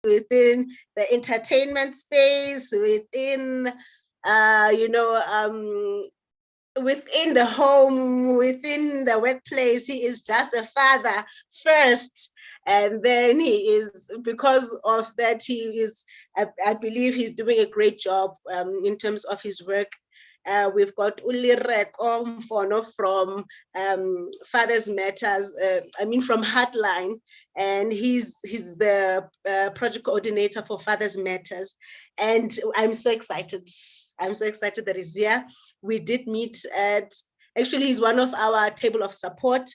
within the entertainment space, within, within the home, within the workplace. He is just a father first. And then he is, because of that, he is, I believe he's doing a great job in terms of his work. We've got Lereko from Fathers Matters, from Heartline, and he's the project coordinator for Fathers Matters. And I'm so excited. I'm so excited that he's here. We did meet actually, he's one of our table of support,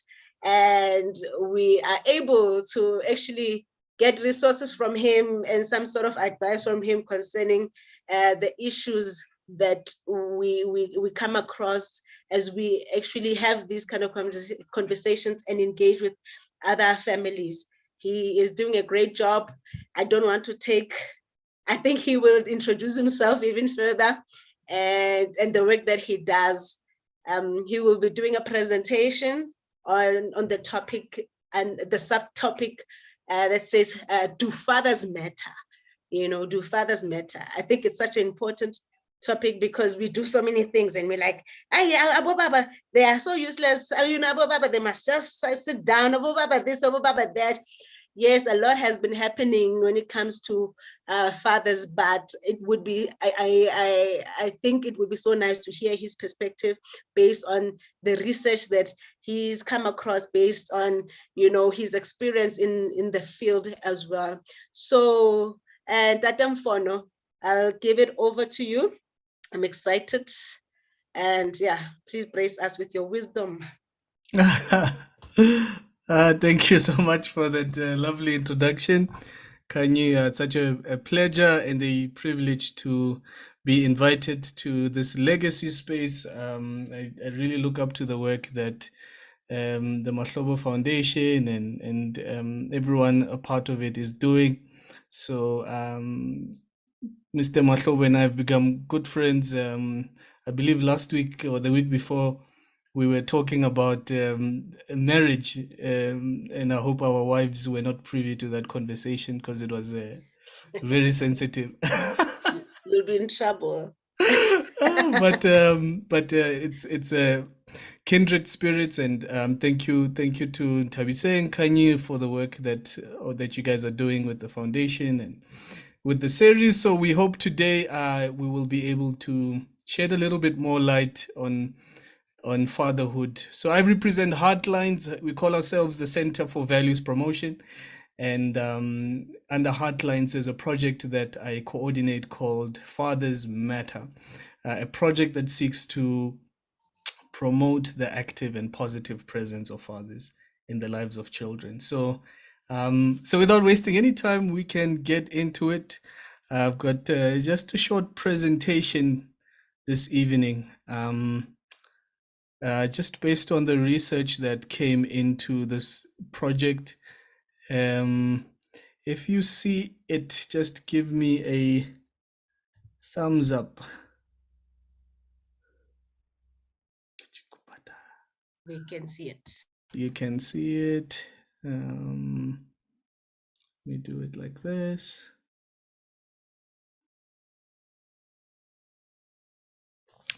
and we are able to actually get resources from him and some sort of advice from him concerning the issues that we come across as we actually have these kind of conversations and engage with other families. He is doing a great job. I think he will introduce himself even further and the work that he does. He will be doing a presentation on the topic and the subtopic that says, do fathers matter? Do fathers matter? I think it's such an important topic because we do so many things and we're like, Abu Baba, they are so useless. Abu Baba, they must just sit down. Abu Baba this, Abu Baba that. Yes, a lot has been happening when it comes to fathers, but it would be, I think it would be so nice to hear his perspective based on the research that he's come across, based on, his experience in the field as well. So, Tata Mfono, I'll give it over to you. I'm excited. And yeah, please brace us with your wisdom. Thank you so much for that lovely introduction. Kanye, it's such a pleasure and a privilege to be invited to this legacy space. I really look up to the work that the Mahlobo Foundation and everyone a part of it is doing. So Mr. Mahlobo and I have become good friends. I believe last week or the week before, we were talking about marriage, and I hope our wives were not privy to that conversation because it was very sensitive. You'll be in trouble. But it's kindred spirits, and thank you to Tabise and Kanyi for the work that you guys are doing with the foundation and with the series. So we hope today we will be able to shed a little bit more light on fatherhood. So I represent Heartlines. We call ourselves the Center for Values Promotion, and under Heartlines there's a project that I coordinate called Fathers Matter, a project that seeks to promote the active and positive presence of fathers in the lives of children. So without wasting any time, we can get into it. I've got just a short presentation this evening. Just based on the research that came into this project. If you see it, just give me a thumbs up. We can see it. You can see it. Let me do it like this.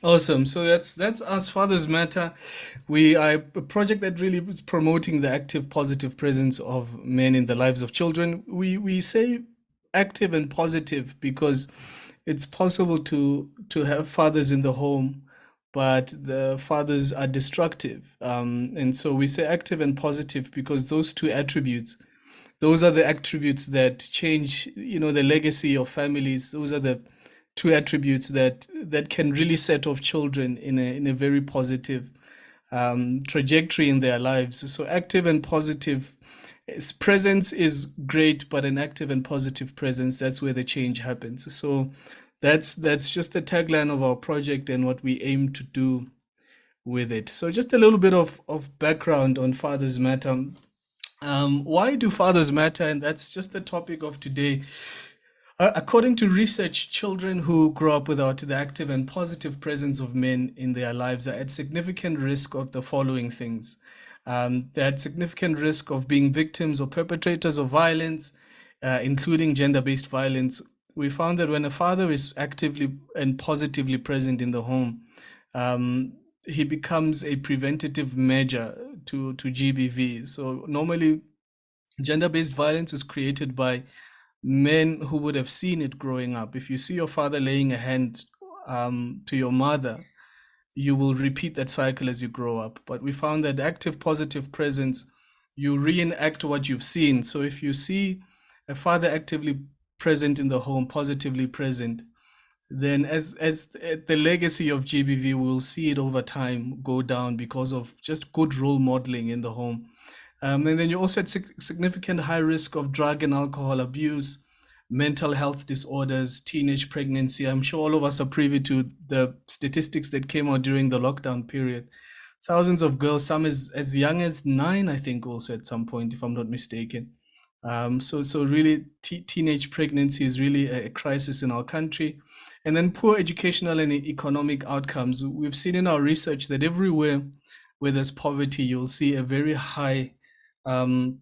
Awesome. So that's us, Fathers Matter. We are a project that really is promoting the active, positive presence of men in the lives of children. We say active and positive because it's possible to have fathers in the home, but the fathers are destructive. And so we say active and positive because those two attributes, those are the attributes that change, the legacy of families. Those are the two attributes that can really set off children in a very positive trajectory in their lives. So active and positive presence is great, but an active and positive presence, that's where the change happens. So that's just the tagline of our project and what we aim to do with it. So just a little bit of background on Fathers Matter. Why do fathers matter? And that's just the topic of today. According to research, children who grow up without the active and positive presence of men in their lives are at significant risk of the following things. They're at significant risk of being victims or perpetrators of violence, including gender-based violence, we found that when a father is actively and positively present in the home, um, he becomes a preventative measure to GBV. So normally, gender-based violence is created by men who would have seen it growing up. If you see your father laying a hand to your mother, you will repeat that cycle as you grow up. But we found that active positive presence, you reenact what you've seen. So if you see a father actively present in the home, positively present, then as the legacy of GBV, we'll see it over time go down because of just good role modeling in the home. And then you also had significant high risk of drug and alcohol abuse, mental health disorders, teenage pregnancy. I'm sure all of us are privy to the statistics that came out during the lockdown period. Thousands of girls, some as young as 9, I think, also at some point, if I'm not mistaken. So really, teenage pregnancy is really a crisis in our country. And then poor educational and economic outcomes. We've seen in our research that everywhere where there's poverty, you'll see a very high um,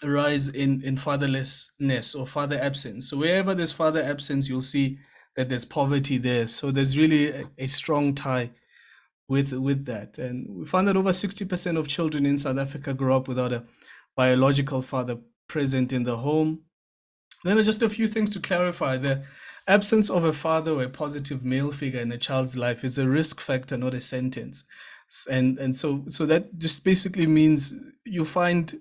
rise in fatherlessness or father absence. So wherever there's father absence, you'll see that there's poverty there. So there's really a strong tie with that. And we found that over 60% of children in South Africa grow up without a biological father present in the home. Then just a few things to clarify. The absence of a father or a positive male figure in a child's life is a risk factor, not a sentence. And so that just basically means you find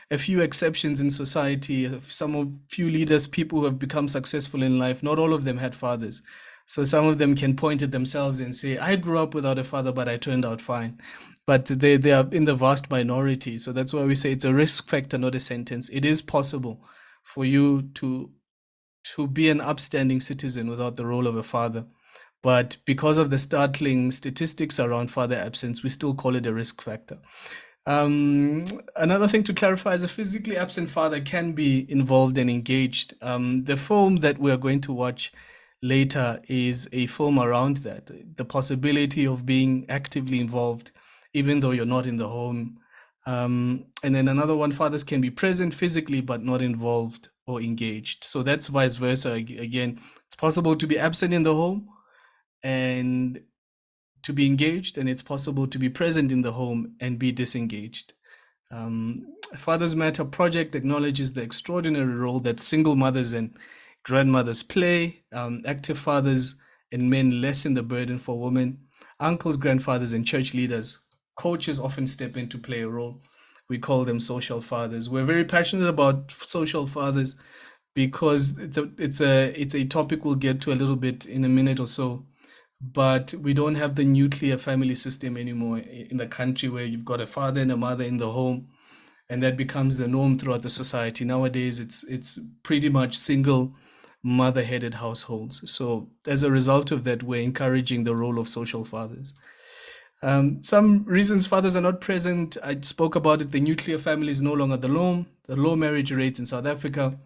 a few exceptions in society. Some of few leaders, people who have become successful in life, not all of them had fathers. So some of them can point at themselves and say, I grew up without a father, but I turned out fine. But they are in the vast minority. So that's why we say it's a risk factor, not a sentence. It is possible for you to be an upstanding citizen without the role of a father. But because of the startling statistics around father absence, we still call it a risk factor. Um, Another thing to clarify is a physically absent father can be involved and engaged. The film that we are going to watch later is a film around that, the possibility of being actively involved, even though you're not in the home. And then another one, fathers can be present physically but not involved or engaged. So that's vice versa. Again, it's possible to be absent in the home and to be engaged, and it's possible to be present in the home and be disengaged. Fathers Matter project acknowledges the extraordinary role that single mothers and grandmothers play. Active fathers and men lessen the burden for women. Uncles, grandfathers, and church leaders, coaches often step in to play a role. We call them social fathers. We're very passionate about social fathers because it's a topic we'll get to a little bit in a minute or so. But we don't have the nuclear family system anymore in the country where you've got a father and a mother in the home, and that becomes the norm throughout the society. Nowadays, it's pretty much single mother-headed households. So as a result of that, we're encouraging the role of social fathers. Some reasons fathers are not present, I spoke about it. The nuclear family is no longer the norm, the low marriage rates in South Africa,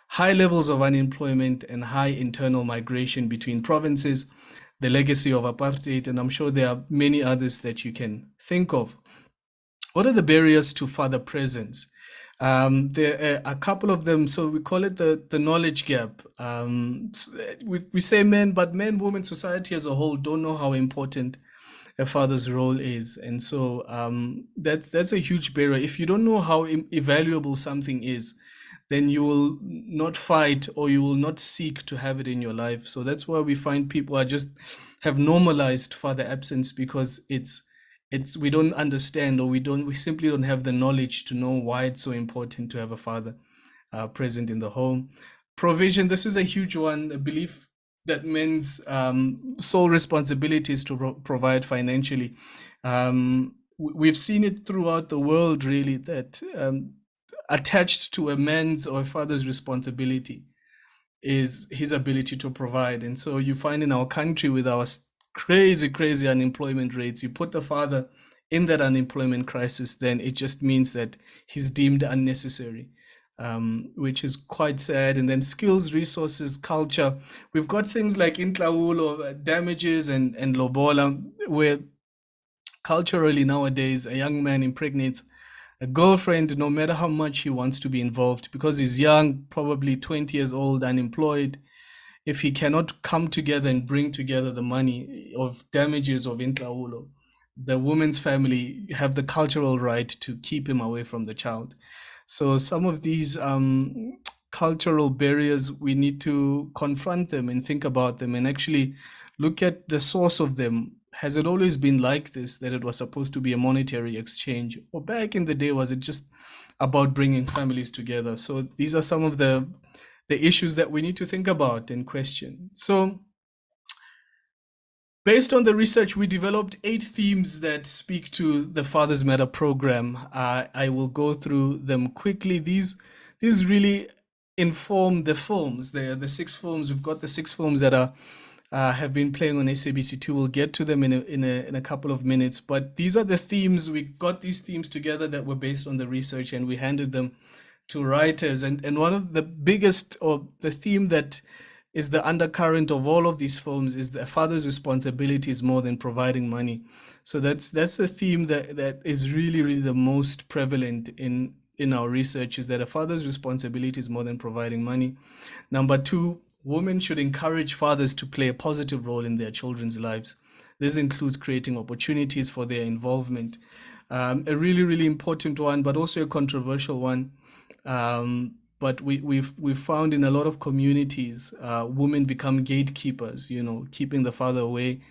high levels of unemployment, and high internal migration between provinces, the legacy of apartheid, and I'm sure there are many others that you can think of. What are the barriers to father presence? There are a couple of them. So we call it the knowledge gap. We say men, but men, women, society as a whole don't know how important a father's role is. And so that's a huge barrier. If you don't know how invaluable something is, then you will not fight or you will not seek to have it in your life. So that's why we find people are just have normalized father absence because it's we don't understand, or we simply don't have the knowledge to know why it's so important to have a father present in the home. Provision, this is a huge one. A belief that men's sole responsibility is to provide financially. We've seen it throughout the world, really, that attached to a man's or a father's responsibility is his ability to provide. And so you find in our country with our crazy, crazy unemployment rates, you put the father in that unemployment crisis, then it just means that he's deemed unnecessary, which is quite sad. And then skills, resources, culture. We've got things like intlawulo, damages, and lobola, where culturally nowadays a young man impregnates A girlfriend, no matter how much he wants to be involved, because he's young, probably 20 years old, unemployed, if he cannot come together and bring together the money of damages of intlawulo, the woman's family have the cultural right to keep him away from the child. So some of these cultural barriers, we need to confront them and think about them and actually look at the source of them. Has it always been like this, that it was supposed to be a monetary exchange? Or back in the day, was it just about bringing families together? So these are some of the issues that we need to think about and question. So based on the research, we developed 8 themes that speak to the Fathers Matter program. I will go through them quickly. These really inform the films. The 6 films. We've got the 6 films that are have been playing on SABC2. We'll get to them in a couple of minutes. But these are the themes. We got these themes together that were based on the research, and we handed them to writers. And one of the biggest, or the theme that is the undercurrent of all of these films, is the father's responsibility is more than providing money. So that's a theme that is really, really the most prevalent in our research, is that a father's responsibility is more than providing money. Number 2, women should encourage fathers to play a positive role in their children's lives. This includes creating opportunities for their involvement. A really, really important one, but also a controversial one. But we've found in a lot of communities, women become gatekeepers, keeping the father away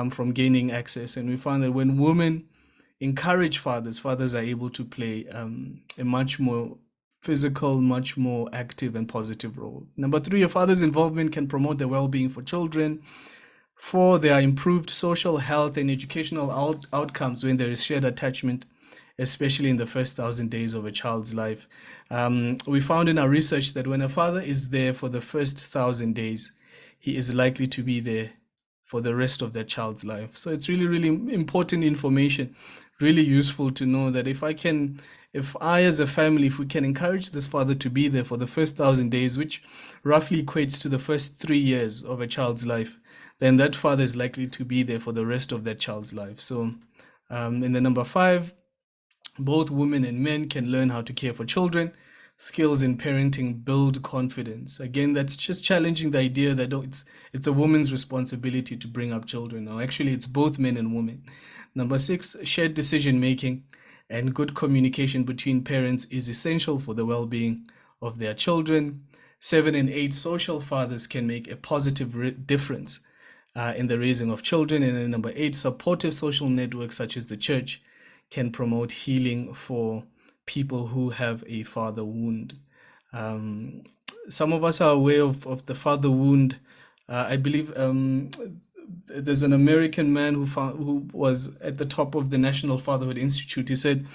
from gaining access. And we found that when women encourage fathers are able to play a much more physical, much more active and positive role. Number 3, a father's involvement can promote the well-being for children. 4, there are improved social health and educational outcomes when there is shared attachment, especially in the first 1,000 days of a child's life. We found in our research that when a father is there for the first 1,000 days, he is likely to be there for the rest of that child's life. So it's really, really important information, really useful to know that if I as a family, if we can encourage this father to be there for the first 1,000 days, which roughly equates to the first 3 years of a child's life, then that father is likely to be there for the rest of that child's life. So in the number 5, both women and men can learn how to care for children. Skills in parenting build confidence. Again, that's just challenging the idea that it's a woman's responsibility to bring up children. No, actually, it's both men and women. Number 6, shared decision making and good communication between parents is essential for the well-being of their children. 7 and 8, social fathers can make a positive difference in the raising of children. And then number 8, supportive social networks such as the church can promote healing for people who have a father wound. Some of us are aware of the father wound. I believe there's an American man who was at the top of the National Fatherhood Institute. He said,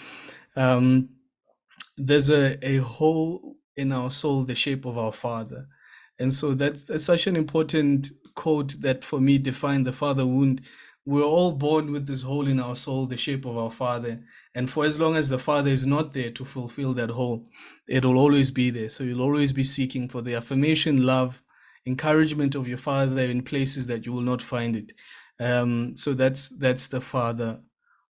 there's a hole in our soul, the shape of our father. And so that's such an important quote that for me defined the father wound. We're all born with this hole in our soul, the shape of our father. And for as long as the father is not there to fulfill that hole, it'll always be there. So you'll always be seeking for the affirmation, love, encouragement of your father in places that you will not find it. So that's the father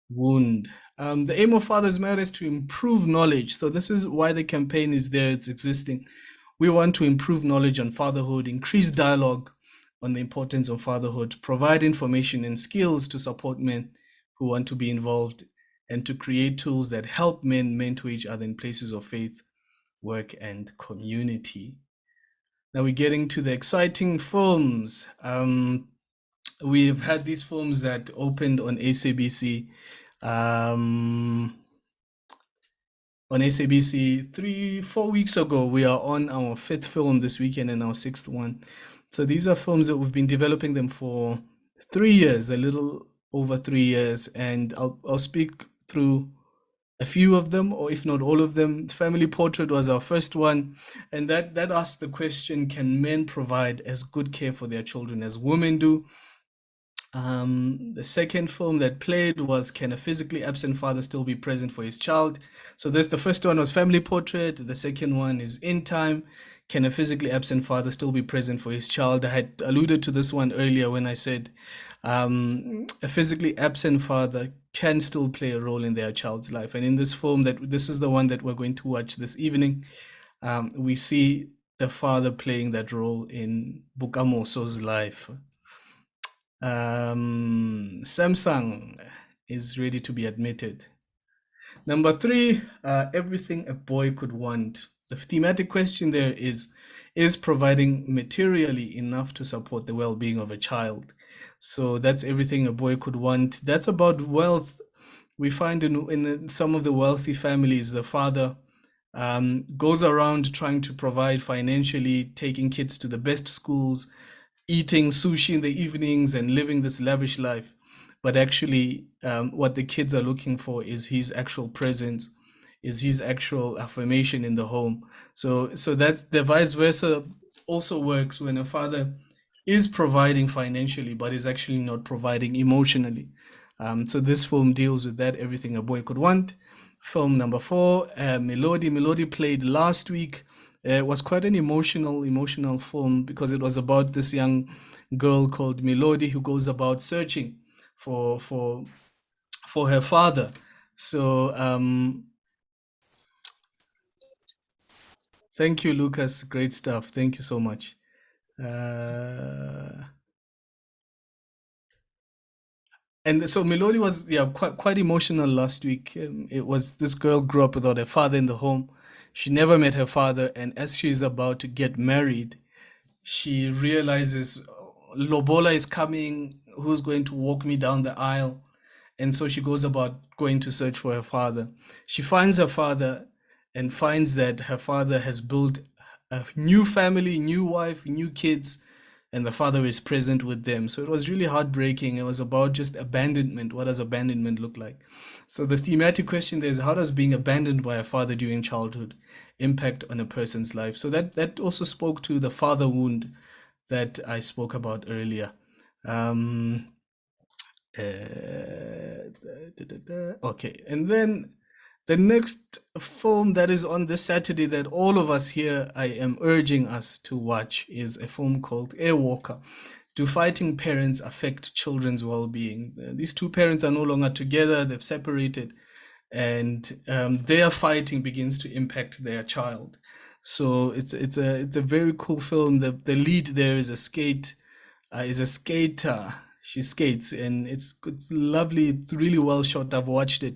wound. The aim of Fathers Matter is to improve knowledge. So this is why the campaign is there, it's existing. We want to improve knowledge on fatherhood, increase dialogue on the importance of fatherhood, provide information and skills to support men who want to be involved, and to create tools that help men mentor each other in places of faith, work, and community. Now we're getting to the exciting films. We've had these films that opened on SABC. On SABC 3-4 weeks ago. We are on our 5th film this weekend and our 6th one. So these are films that we've been developing them for 3 years, a little over 3 years, and I'll speak through a few of them, or if not all of them. Family Portrait was our first one, and that asked the question, can men provide as good care for their children as women do? The second film that played was, can a physically absent father still be present for his child? So the first one was Family Portrait. The second one is In Time. Can a physically absent father still be present for his child? I had alluded to this one earlier when I said a physically absent father can still play a role in their child's life. And in this film, that this is the one that we're going to watch this evening, we see the father playing that role in Bukamoso's life. Samsung is ready to be admitted. Number three, everything a boy could want. The thematic question there is providing materially enough to support the well-being of a child. So that's everything a boy could want. That's about wealth. We find in some of the wealthy families, the father goes around trying to provide financially, taking kids to the best schools, eating sushi in the evenings and living this lavish life. But actually, what the kids are looking for is his actual presence, is his actual affirmation in the home. So that the vice versa also works when a father is providing financially, but is actually not providing emotionally. So this film deals with that, everything a boy could want. Film number four, Melody. Melody played last week. It was quite an emotional film because it was about this young girl called Melody who goes about searching for for for her father. So thank you, Lucas. Great stuff. Thank you so much. And so Melody was, yeah, quite emotional last week. It was this girl grew up without a father in the home. She never met her father, and as she's about to get married, she realizes Lobola is coming. Who's going to walk me down the aisle? And so she goes about going to search for her father. She finds her father and finds that her father has built a new family, new wife, new kids, and the father is present with them. So it was really heartbreaking. It was about just abandonment. What does abandonment look like? So the thematic question there is, how does being abandoned by a father during childhood impact on a person's life? So that also spoke to the father wound that I spoke about earlier. Um, okay, and then the next film that is on this Saturday that all of us here, I am urging us to watch, is a film called Airwalker. Do fighting parents affect children's well-being? These two parents are no longer together, they've separated, and their fighting begins to impact their child. So it's a very cool film. The lead there is a skater. She skates, and it's lovely. It's really well shot. I've watched it,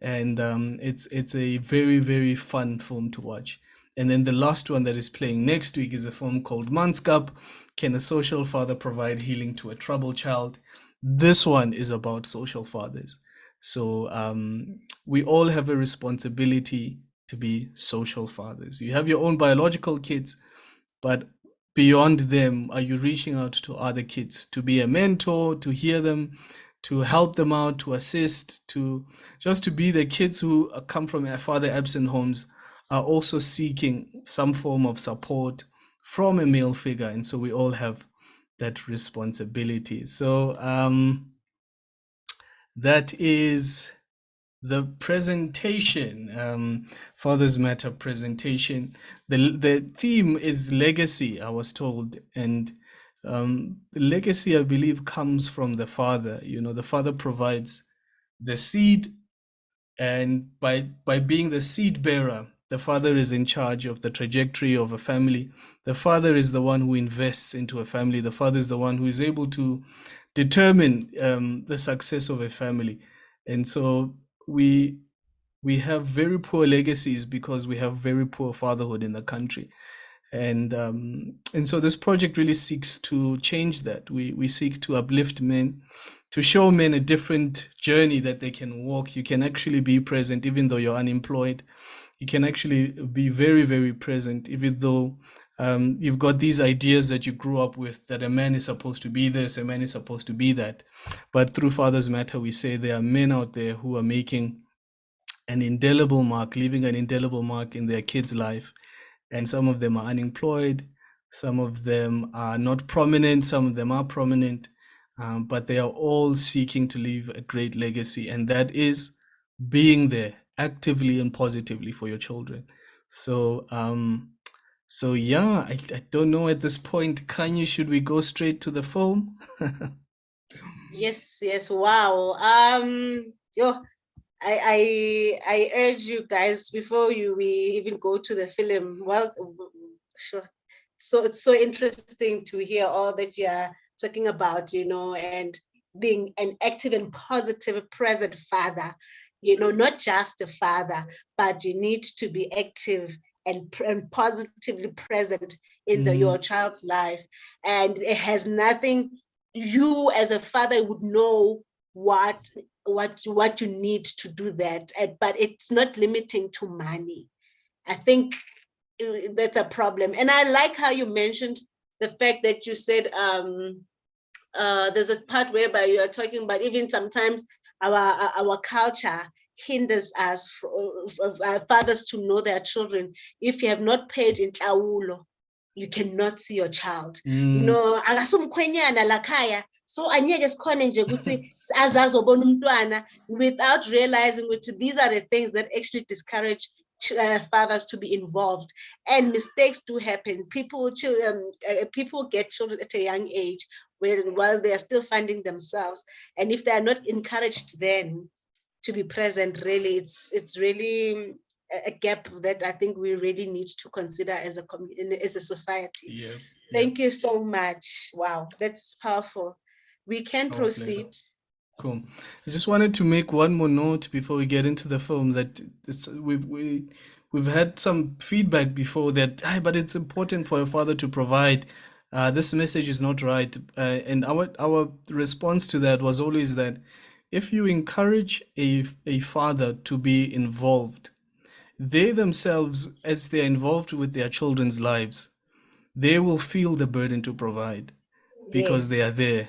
and it's a very fun film to watch. And then the last one that is playing next week is a film called Manskap. Can a social father provide healing to a troubled child? This one is about social fathers. So we all have a responsibility to be social fathers. You have your own biological kids, but beyond them, are you reaching out to other kids to be a mentor, to hear them, to help them out, to assist, to just to be the kids who come from father absent homes are also seeking some form of support from a male figure. And so we all have that responsibility. So that is the presentation, Fathers Matter presentation. The theme is legacy, I was told, and the legacy, I believe, comes from the father. You know, the father provides the seed, and by being the seed bearer, the father is in charge of the trajectory of a family. The father is the one who invests into a family. The father is the one who is able to determine the success of a family. And so we have very poor legacies because we have very poor fatherhood in the country. And so this project really seeks to change that. We seek to uplift men, to show men a different journey that they can walk. You can actually be present even though you're unemployed. You can actually be very present even though you've got these ideas that you grew up with, that a man is supposed to be this, a man is supposed to be that. But through Fathers Matter, we say there are men out there who are making an indelible mark, leaving an indelible mark in their kids' life. And some of them are unemployed, some of them are not prominent, some of them are prominent, but they are all seeking to leave a great legacy, and that is being there actively and positively for your children. So, so yeah, I don't know at this point, Kanye, should we go straight to the film? Yes, wow. Yo, I urge you guys before we even go to the film. Well, sure. So it's so interesting to hear all that you are talking about, and being an active and positive present father. Not just a father, but you need to be active and positively present in your child's life. And it has nothing. You as a father would know what what you need to do that, but it's not limiting to money. I think that's a problem. And I like how you mentioned the fact that you said there's a part whereby you are talking about even sometimes our culture hinders us fathers to know their children. If you have not paid in tlawulo, you cannot see your child. Akasumkhwenyana lakhaya, so anyeke sikhone nje ukuthi azazobona umntwana, without realizing which these are the things that actually discourage fathers to be involved. And mistakes do happen. People get children at a young age while they are still finding themselves, and if they are not encouraged then to be present, really it's really a gap that I think we really need to consider as a community, as a society. Yeah. Thank you so much. Wow, that's powerful. We can proceed. Cool. I just wanted to make one more note before we get into the film, that we've had some feedback before that, but it's important for a father to provide. This message is not right, and our response to that was always that if you encourage a father to be involved, they themselves, as they're involved with their children's lives, they will feel the burden to provide because they are there.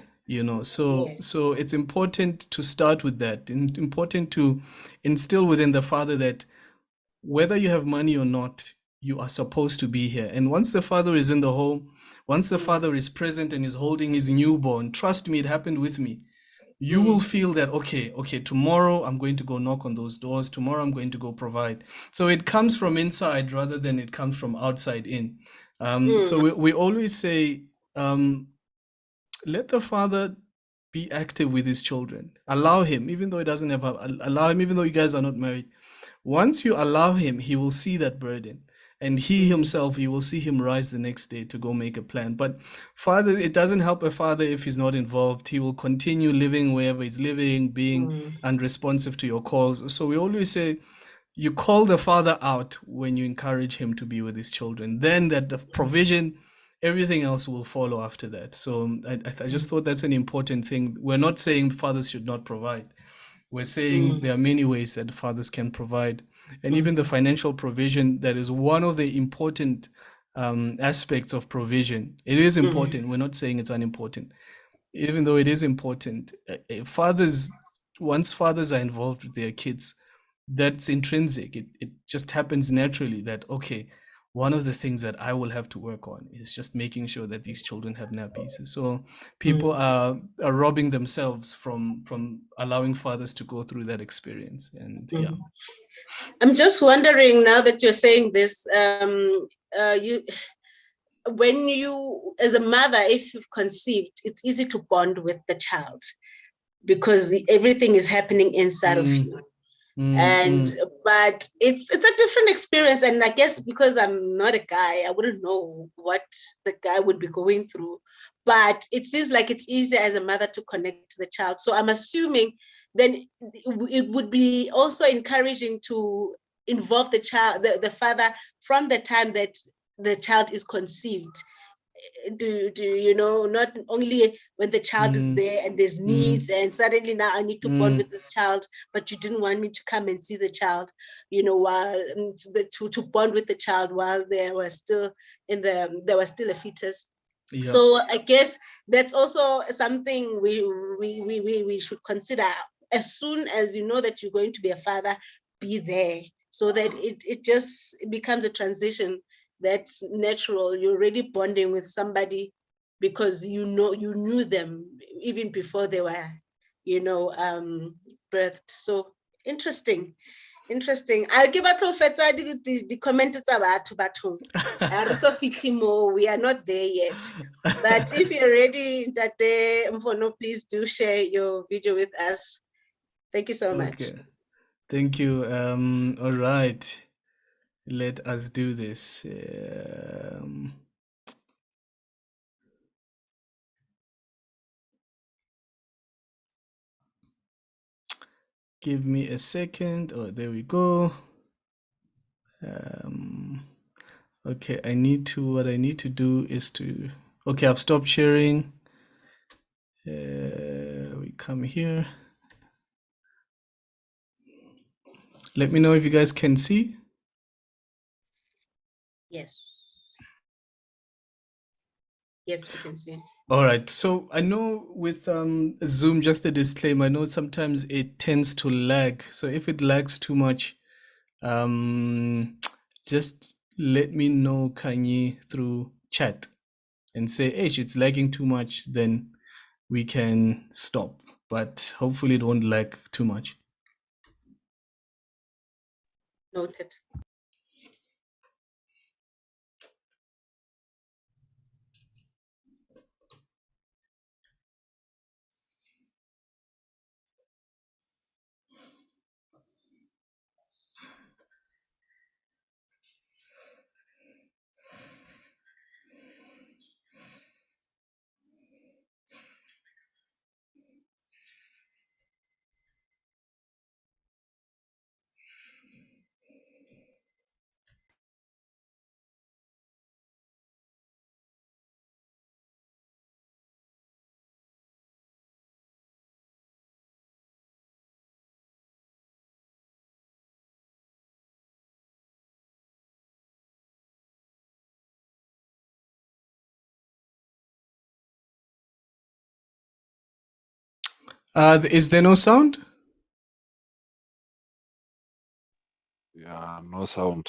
So it's important to start with that, and important to instill within the father that whether you have money or not, you are supposed to be here. And once the father is in the home, once the father is present and is holding his newborn, trust me, it happened with me. You will feel that, okay, tomorrow I'm going to go knock on those doors, tomorrow I'm going to go provide. So it comes from inside rather than it comes from outside in. So we always say, let the father be active with his children. Allow him, even though he doesn't have, allow him, even though you guys are not married. Once you allow him, he will see that burden. And he himself, you will see him rise the next day to go make a plan. But father, it doesn't help a father if he's not involved. He will continue living wherever he's living, being unresponsive to your calls. So we always say, you call the father out when you encourage him to be with his children. Then that the provision, everything else will follow after that. So I just thought that's an important thing. We're not saying fathers should not provide. We're saying there are many ways that fathers can provide. And even the financial provision, that is one of the important aspects of provision. It is important. We're not saying it's unimportant. Even though it is important, once fathers are involved with their kids, that's intrinsic. It just happens naturally that, okay, one of the things that I will have to work on is just making sure that these children have nappies. So people are robbing themselves from allowing fathers to go through that experience. And yeah. I'm just wondering, now that you're saying this, when you, as a mother, if you've conceived, it's easy to bond with the child because everything is happening inside of you. But it's a different experience, and I guess because I'm not a guy, I wouldn't know what the guy would be going through, but it seems like it's easier as a mother to connect to the child. So I'm assuming then it would be also encouraging to involve the child, the father, from the time that the child is conceived. Do not only when the child is there and there's needs and suddenly now I need to bond with this child, but you didn't want me to come and see the child, while to bond with the child while they were still a fetus. Yeah. So I guess that's also something we should consider. As soon as you know that you're going to be a father, be there, so that it just becomes a transition that's natural. You're already bonding with somebody because you knew them even before they were, birthed. So interesting. I'll give a feta the comments about we are not there yet. But if you're ready, that day, please do share your video with us. Thank you so much. Okay. Thank you. All right. Let us do this. Give me a second. Oh, there we go. Okay, what I need to do is to, okay, I've stopped sharing. We come here. Let me know if you guys can see. Yes. Yes, we can see. All right. So I know with Zoom, just a disclaimer, I know sometimes it tends to lag. So if it lags too much, just let me know, Kanye, through chat and say, hey, it's lagging too much, then we can stop. But hopefully it won't lag too much. Noted. Is there no sound? Yeah, no sound.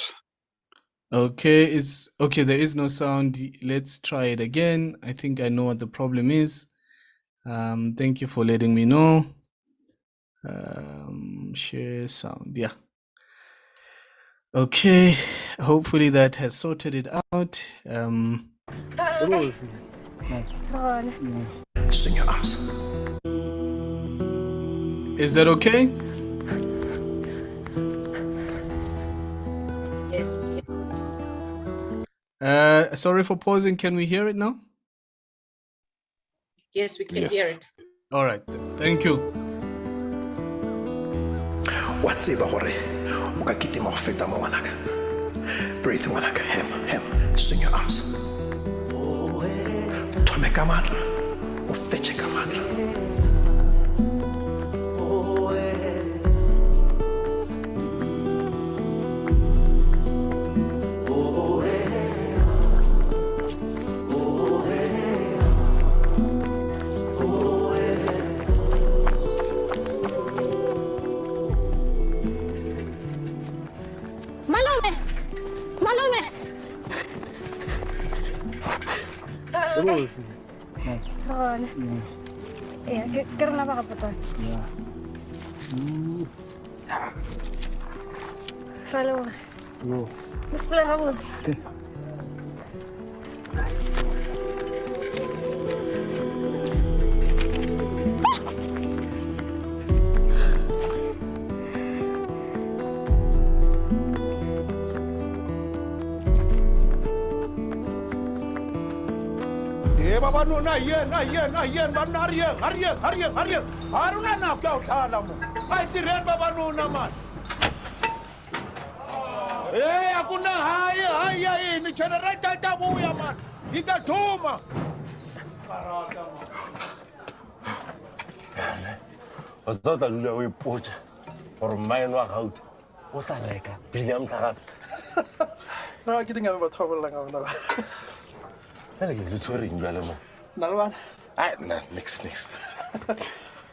Okay, okay, there is no sound. Let's try it again. I think I know what the problem is. Thank you for letting me know. Share sound, yeah. Okay, hopefully that has sorted it out. Swing your arms. Is that okay? Yes. Sorry for pausing. Can we hear it now? Yes, we can hear it. All right, thank you. Wa tseba gore o ka kitima go feta mo ngwanaka. Breathe ngwanaka, hem, swing your arms. Thome ka matla, o fetše ka matla. Karena apa betul? Ya. Halo. Halo. Display rambut. Baba no na yen man hariye haruna na kya uthala mo ai tirhen baba no na man akuna haya ni generator ta buya man ita thuma karata man Wasota lula o ipotsa gore mine wa gaut o tla reka pele ya motlakase na ke dinga ba thobolla nga bona ke le tshwereng jale mo na le bana ai na next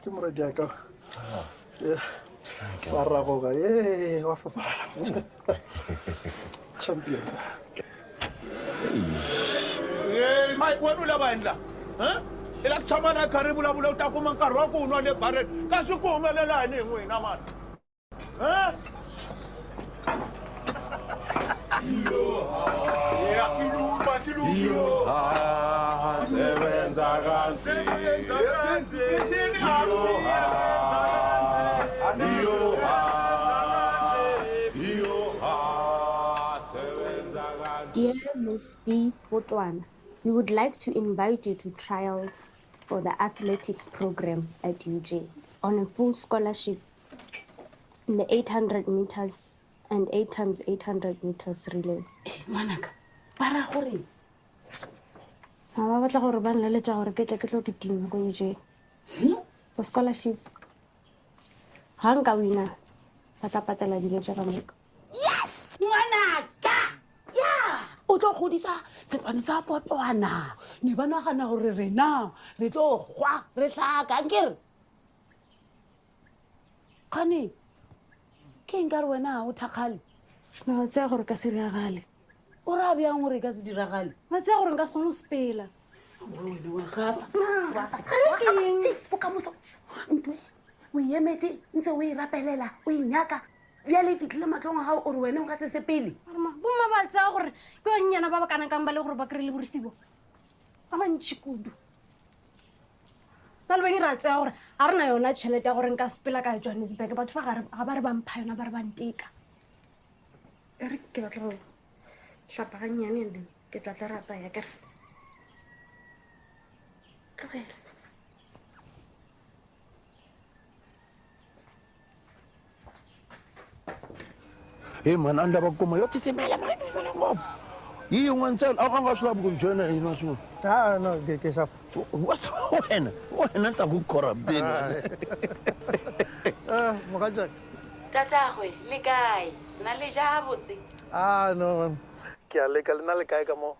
ke moradi ka wa rago ga wa fapala champion mai kwenu la bandla ela tsamana karibu la bula ta kuma nkarhi wa ku nwa le barren ka swi ku humelela ni n'wina mani sebenza kanzi Miss B Botswana. We would like to invite you to trials for the athletics program at UJ on a full scholarship in the 800 meters and 8 times 800 meters relay. Manaka, para gore. Ba batla gore ba nleletsa gore ke tle ke tlo ke tima go UJ. For scholarship. Ha nka wina, ba tla patela dilo tsa ka moka. Yes! Manaka! Yeah! O tlo godisa sefane sa Botswana. Ne ba nagana gore rena re tlo gwa re tlhaka nkere. Khani, ke nkare wena o thakgale. No, tse gore ka se reagale. O ra bjang gore ka se diragale. Ma tse gore nka sono spela. Wena wa gafa. Bokamoso. Ntwe, o emetse ntse o e rapelela, o inyaka. Bjale fitlhile matlong a gago o re wena o ka se sepele. Bomma ba tsa gore ke nyana ba ba kana kang ba le gore ba kry-ile borisibo. Ba bantši kudu. Ba le beng ra tsaya gore a rena yona tšhelete ya gore nka sepela ka Johannesburg. Batho ba ga ba re bampha yona ba re banteka. E re ke batla go hlapa gannyane and then ke tla tla rapa ya kere. Tlogela. Hey man, andaba kuma yo titimela man, titimela ngopfu. Yi yin'wana ntsena a nga swi lavi ku joina yini swin'wana. Ah no, ke sa. What wena ta ku corrupteni. Mogajak. Tatagwe, le kae? Na le ja botse. Ah no. Ke a leka le na le kae ka mo?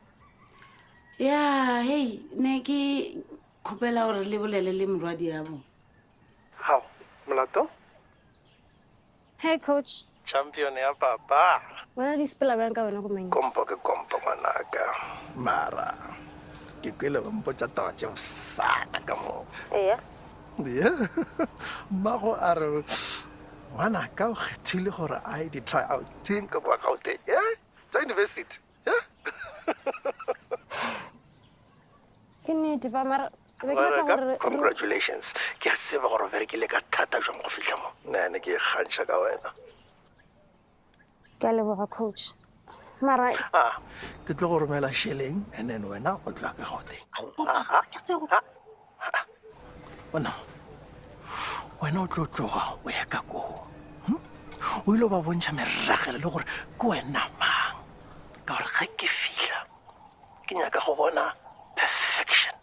Yeah, hey, ne ke khopela gore le bolele le morwadi ya bo. How? Molato? Hey coach. Champion ya papa. Wena di spela bjang ka wena go menya. Kompo ke kompo manaka. Mara. Ke kwele ba mpotsa taba tse sana ka mo. Eya. Yeah. Mago a re ngwana ka o kgethile gore a di try out ting ka kwa Gauteng. Yeah? Tsa university. Yeah? Ke nnete ba mara be ke batla gore Congratulations. Ke a tseba gore vere ke le ka thata jwang go fihla mo. Nna ke kgantsha ka wena. ke a leboga coach. Mara Ke tlo go romela shilling and then wena o tla ka Gauteng. Wena o tlo tloga o ya ka ko. O ile ba bontšha meragelo le gore ke wena mang. Ka gore ga ke fihla ke nyaka go bona perfection.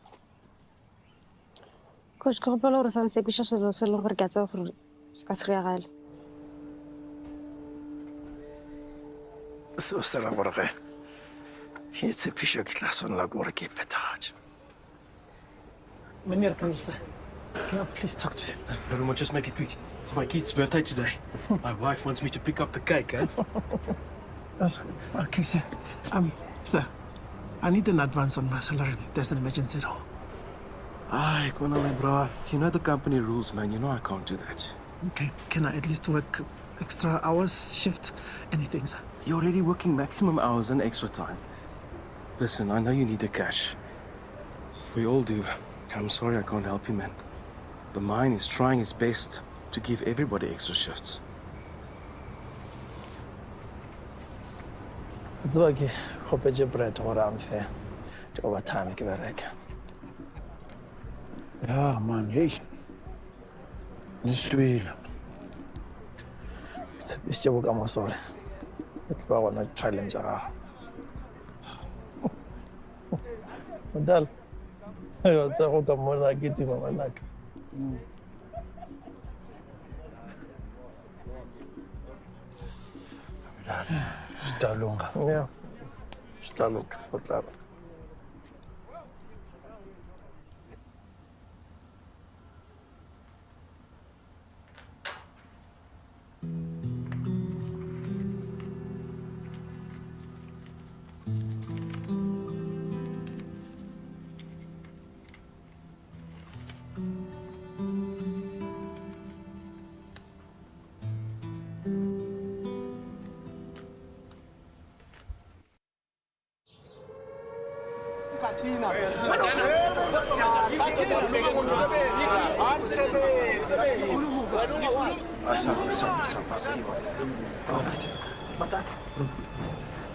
coach ke gopela gore sa ntshepiša selo se leng gore ke a tseba gore se ka se reagale. Seo se ra gore ge e tshepišo ke tla swanela ke gore ke e phethagatše. Meneer Kruse. Can I please talk to him? Everyone will just make it quick. It's my kid's birthday today. My wife wants me to pick up the cake, eh? Okay, sir. Sir, I need an advance on my salary. There's an emergency at home. Ay, Konale, bro. You know the company rules, man. You know I can't do that. Okay, can I at least work extra hours, shift, anything, sir? You're already working maximum hours and extra time. Listen, I know you need the cash. We all do. I'm sorry I can't help you, man. The mine is trying its best to give everybody extra shifts. It's okay. Khopetse bread gore am fair. Ke overtime ke bereka. Yeah man, hey. Niswela. Tshepisitše bokamoso gore e tlo ba gona challenge ya gago. Modal. Yo tsa go ka mona ke tima manaka. Sitalunga. Yeah. Sitalunga. Claro.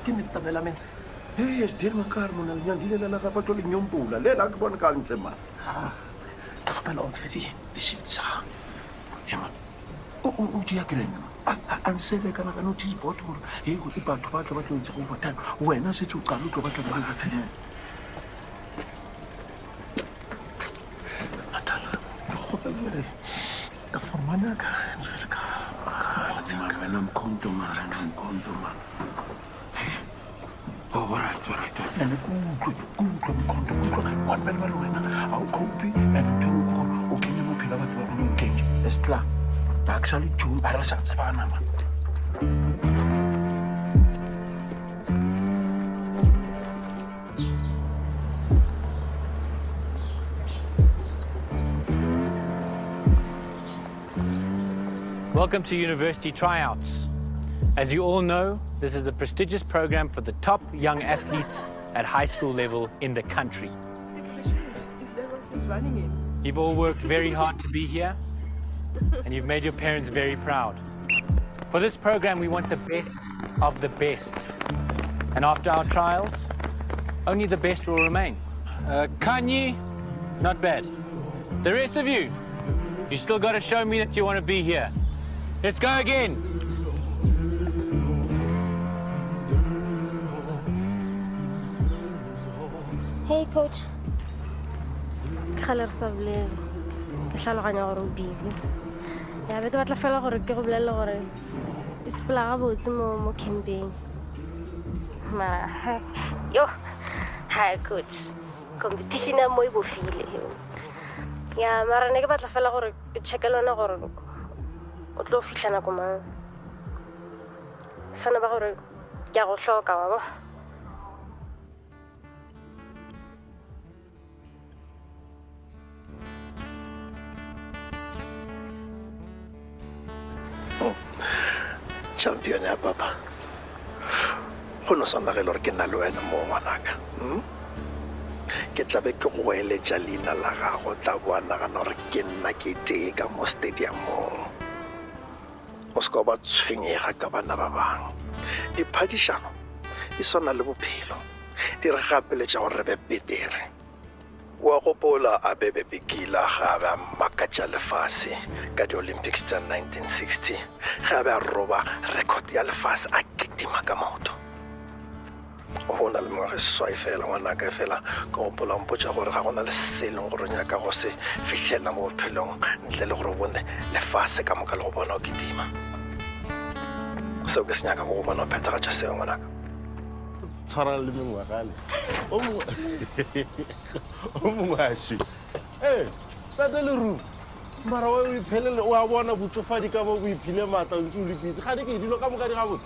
Ke ne tabela mense. Hey, stil mekaar mona lenyang di la ka patlo lenyompula le la ke bona ka ntle man. Ka fela o tle di shift sa. Ya man. O dia kren. An sebe kana ka notice board gore hey go batho ba tlo ntse go overtime. Wena se tlo ka tlo batla go overtime. Atala. Go pele ka formana ka njela ka. Wena mkhonto man. Oh, all right. And the good, one bell, I'll copy and do okay, you can have a cage. It's clear. Actually, two barrels at the banana. Welcome to University Tryouts. As you all know, this is a prestigious program for the top young athletes at high school level in the country. You've all worked very hard to be here, and you've made your parents very proud. For this program, we want the best of the best. And after our trials, only the best will remain. Kanye, not bad. The rest of you, you still got to show me that you want to be here. Let's go again. Hey, coach. Khaler Sable. Ke tlhaloganya gore o busy. Ya be ke batla fela gore ke go bolelle gore e sepela ga botse mo camping. Yo, hi coach. Competition ya mo e bofile. Ya mara ne ke batla fela gore ke check lona gore o tlo fihla nako mang. Sana ba gore ke a go hloka wa ba. Champion ya papa. Go no sona gore ke na le wena mo ngwanaka. Ke tla be ke go eletša leina la gago tla bona gana gore ke nna ke tee ka mo stadium mo. O se ka ba tshwenyega ka bana ba bangwe. Diphadišano e swana le bophelo. Di re gapeletša gore re be betere. Wa gopola a bebe bikila ga ba makatša lefase ka di-Olympics tša 1960 ga ba roba record ya lefase a kitima ka maoto. O bona le mo re swai fela ngwanaka fela ka gopola mpotša gore ga gona le se leng gore nyaka go se fihlela mo bophelong ntle le gore bone lefase ka moka le go bona o kitima. Seo ke se nyaka go bona o phethagatša seo ngwanaka. Tshwara le mengwe gale o mongwe a shi tate le ru mara wa o iphelele o a bona botsofadi ka bo o iphile maatla o ntse o lepitse ga di ke dilo ka moka di ga botse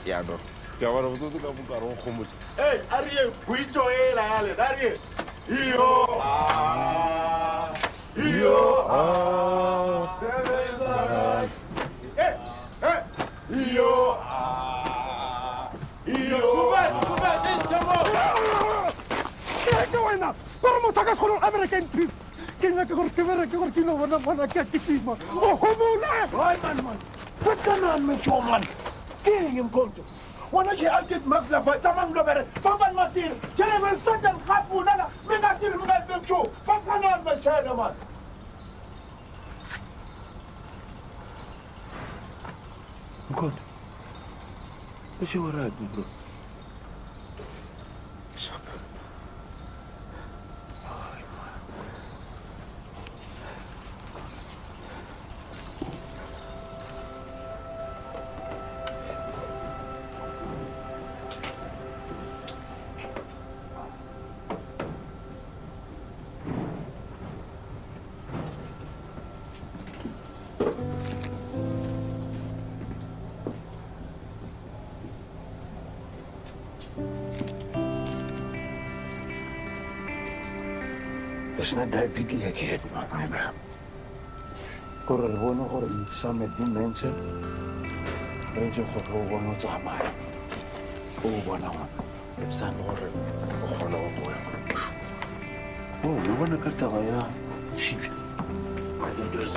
yaanong ke a bona botsotse ka mokare o kgomotse a rie go itoela yale a rie American peace. Kenya ke gore ke bereke gore ke no bona bona ke kitima. O homola. Right man. What can I make you man? Killing him konto. Wana je altet magla fa tamam lo bere. Fa ban matir. Kele ben sadan khapu nana. Mega tir mega ben cho. Fa kana be chena man. Konto. Is you alright, bro? It's not that big a kid, man. Gore re bone gore some di mense re je go go bona tsamaya o bona ngwana sa le gore o kgona go boya o bona ka taba ya shipi a di just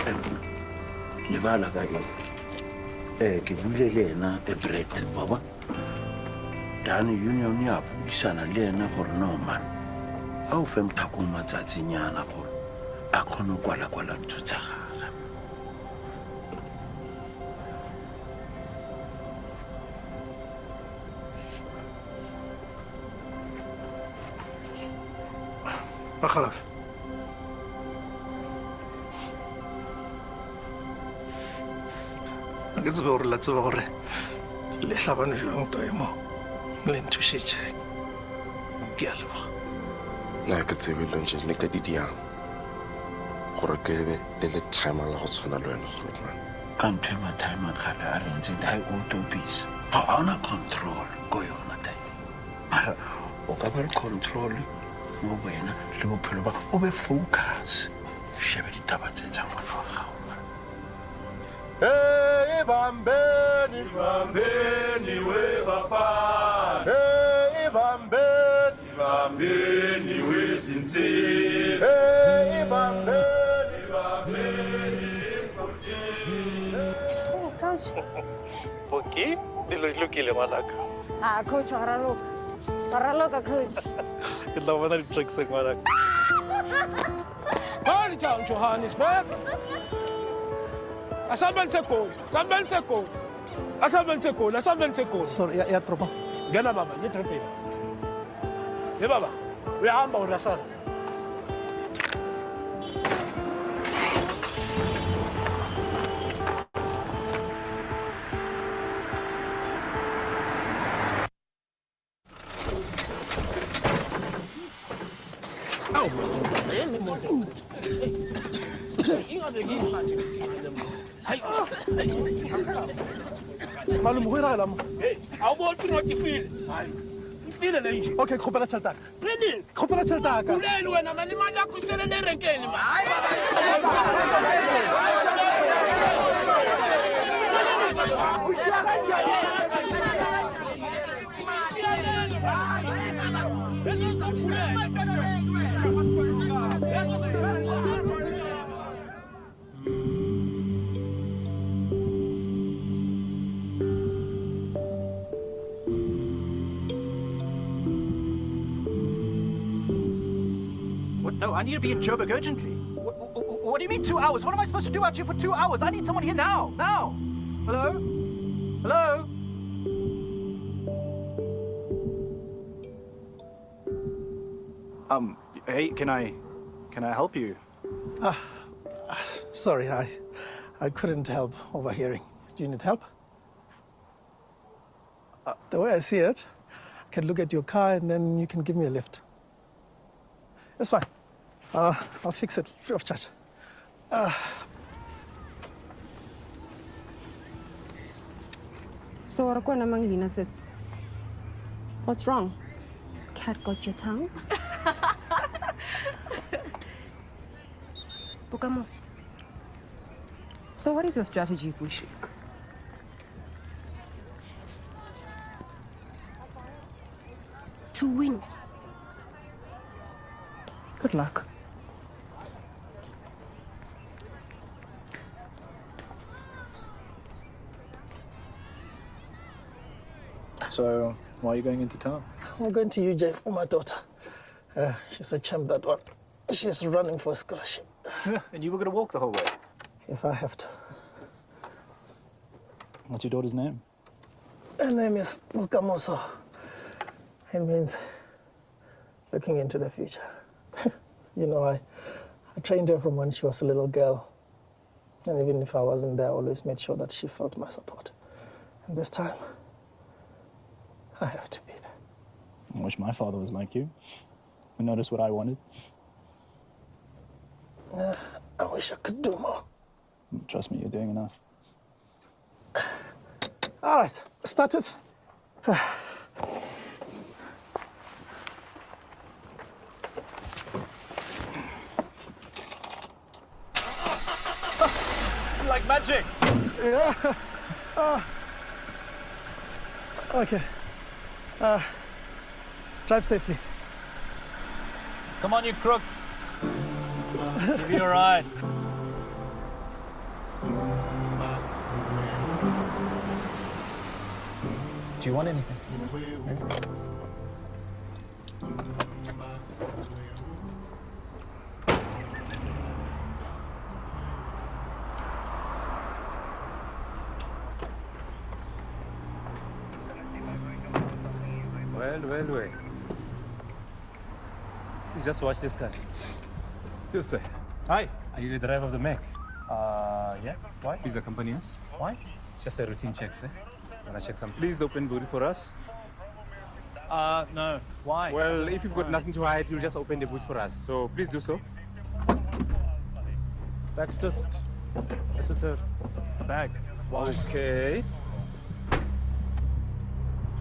le bala ka ke bule le ena e bread baba dane union ya buisana le ena gore no man a o fe mthakong matsatsinyana gore a kgone go kwala ntho tsa gagwe. Bakgalaf. A ke tsebe gore la tseba gore le tlhabane jwang toemo le nthušitše ke a leboga. Na ke tsebe lontše le ka didiang gore ke be le le timer la go tshwana le wena Grootman. Ka ntho e matime kgale a rentse di autobus ga ona control ko yona taile mara o ka ba le control mo wena le bophelo ba o be focus shebe ditaba tse tsa ngwana wa gago. Hey, Bambeni, Bambeni, we bafana. Hey, Bambeni, Bambeni, we sincere. Hey, Bambeni, Bambeni, Hey, coach. Okay, dilo ilukile ngwanaka. Ah, coach, waraloka. Waraloka, coach. Ke tla bona di-tricks ngwanaka. Party town, Johannesburg. Asalban sekol. Sorry, ya tropa. Gana baba, ni trepe. Ye baba, we amba urasana. Malum, hoe raai lam? Hey, hou maar op wat je voelt. Feel le nje. Okay, khopela tšhelete. Ready? Khopela tšhelete ka. Ulele wena mali mali ya kusele le renkeni ma. Hayi No, I need to be in Joburg urgently. What do you mean 2 hours? What am I supposed to do out here for 2 hours? I need someone here now. Now. Hello? Hello? Hey, can I help you? Sorry, I couldn't help overhearing. Do you need help? The way I see it, I can look at your car and then you can give me a lift. That's fine. I'll fix it free of charge. So what are Manglina sis? What's wrong? Cat got your tongue? Bukamos. So what is your strategy, Bushik? To win. Good luck. So, why are you going into town? I'm going to UJ for my daughter. She's a champ, that one. She's running for a scholarship. And you were going to walk the whole way? If I have to. What's your daughter's name? Her name is Bukamoso. It means looking into the future. You know, I trained her from when she was a little girl. And even if I wasn't there, I always made sure that she felt my support. And this time, I have to be there. I wish my father was like you. And noticed what I wanted. I wish I could do more. Trust me, you're doing enough. All right, start it. Like magic. Yeah. Okay. Drive safely. Come on, you crook. Give me a ride. Do you want anything? Well. Just watch this guy. Yes, sir. Hi, are you the driver of the Mac? Yeah. Why? Please accompany us. Why? Just a routine check, sir. Wanna check something? Please open booty for us. No. Why? Well, if you've got nothing to hide, you'll just open the boot for us. So please do so. That's just a bag. Why? Okay.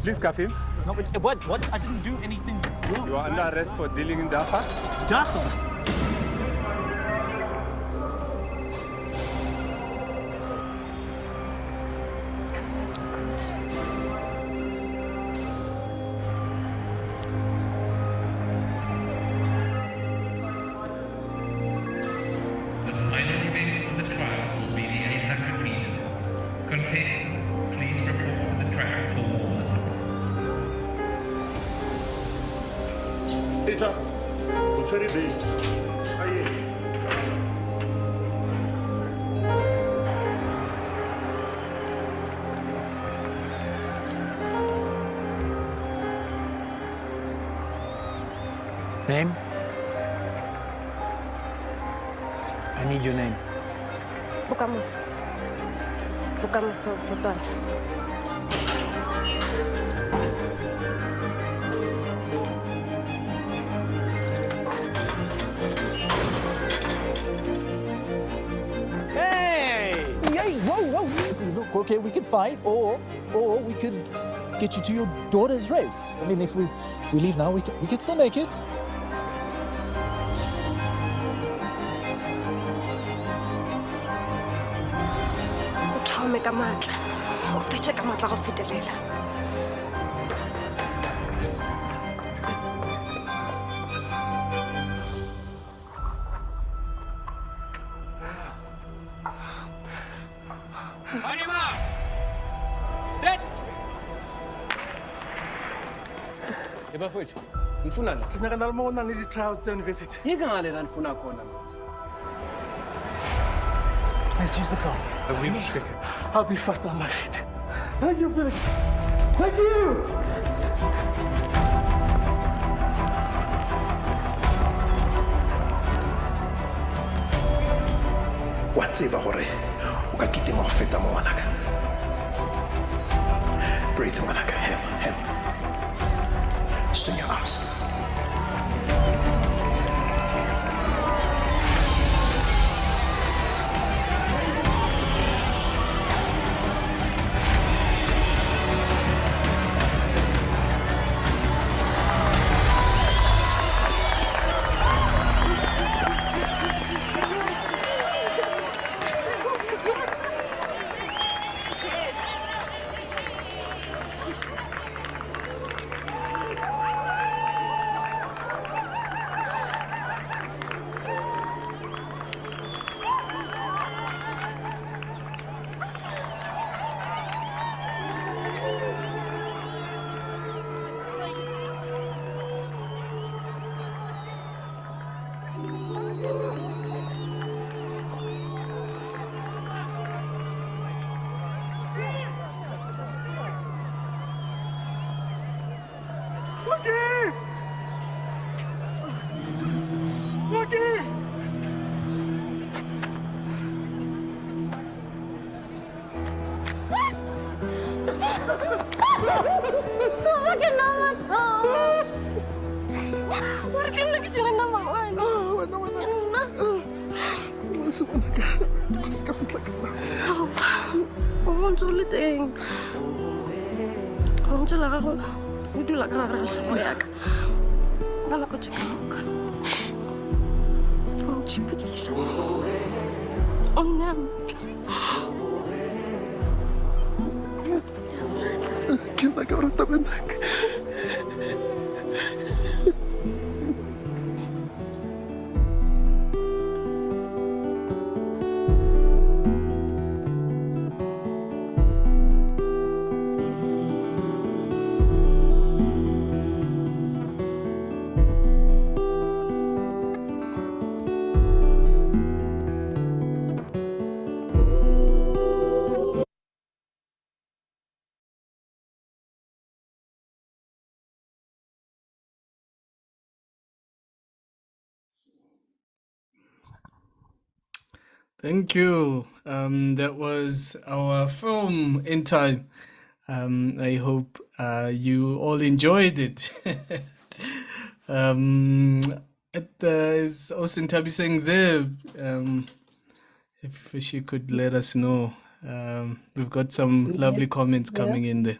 Please cuff him. No, but what? I didn't do anything wrong. You are under arrest for dealing in Dafa. Dafa? The final event of the trials will be the 800 meters. Contestants, please report to the track for warning. Peter, what's any day? Aye. Name? I need your name. Bukamuso. Bukamuso Butwana. Hey! Hey, whoa, easy. Look, okay, we could fight, or we could get you to your daughter's race. I mean, if we leave now, we can still make it. Uthome ka matla. O fetse ka matla go fetelela. On your mark. Set. Ebafowethu, ngifuna la. Ke nyaka mo nang le di-trials tsa university. Yeka ngale la ngifuna khona manje. Let's use the car. We must quicker. I'll be faster on my feet. Thank you, Felix. Thank you. Wa tseba gore o ka kitima go feta mo ngwanaka. Breathe, ngwanaka. Hem. Swing your arms. Thank you. That was our film in time. I hope you all enjoyed it. um, is also Tabi saying there, if she could let us know. We've got some lovely comments Yeah. coming in there.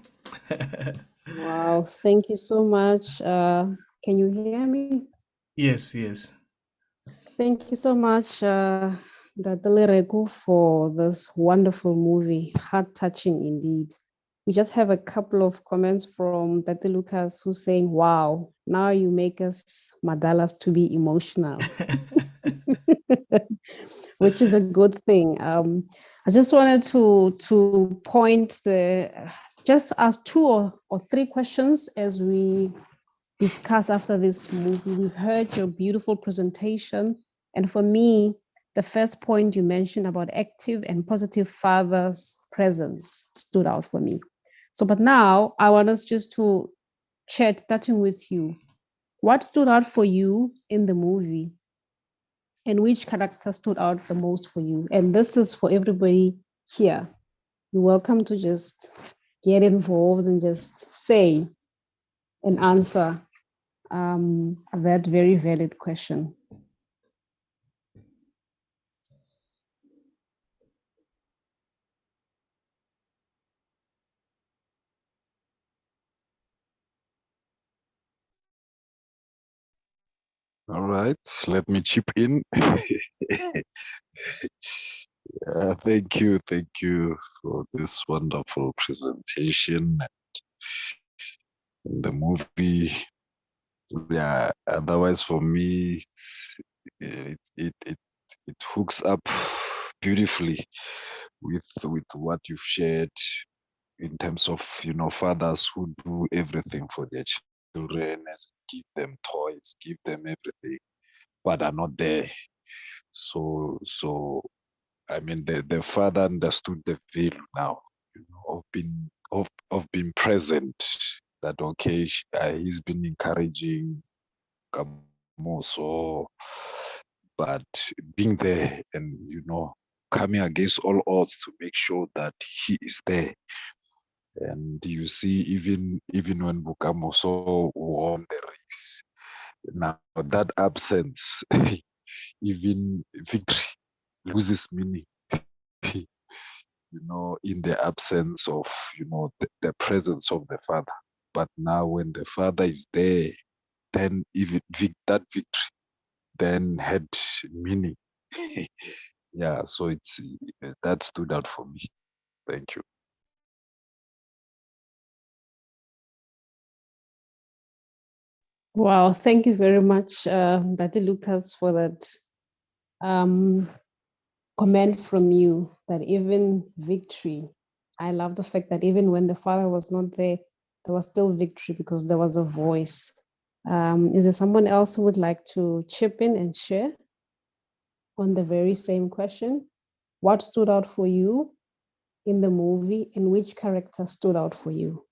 Wow, thank you so much. Can you hear me? Yes, yes. Thank you so much, Dr. Lereko, for this wonderful movie, heart-touching indeed. We just have a couple of comments from Dr. Lucas who's saying, wow, now you make us Madalas to be emotional, which is a good thing. I just wanted to point just ask two or three questions as we discuss after this movie. We've heard your beautiful presentation. And for me, the first point you mentioned about active and positive father's presence stood out for me. So, but now I want us just to chat, starting with you. What stood out for you in the movie? And which character stood out the most for you? And this is for everybody here. You're welcome to just get involved and just say and answer that very valid question. All right, let me chip in. Thank you for this wonderful presentation. The movie, yeah. Otherwise, for me, it hooks up beautifully with what you've shared in terms of fathers who do everything for their children, as give them toys, give them everything, but are not there. So I mean, the father understood the value now, of being present. That okay, he's been encouraging Kamoso, but being there and coming against all odds to make sure that he is there. And you see, even when Bukamoso won the race, now that absence, even victory loses meaning. In the absence of the presence of the father. But now when the father is there, then even that victory then had meaning. Yeah, so it's that stood out for me. Thank you. Wow, thank you very much, Dr. Lucas, for that comment from you that even victory, I love the fact that even when the father was not there, there was still victory because there was a voice. Is there someone else who would like to chip in and share on the very same question? What stood out for you in the movie and which character stood out for you?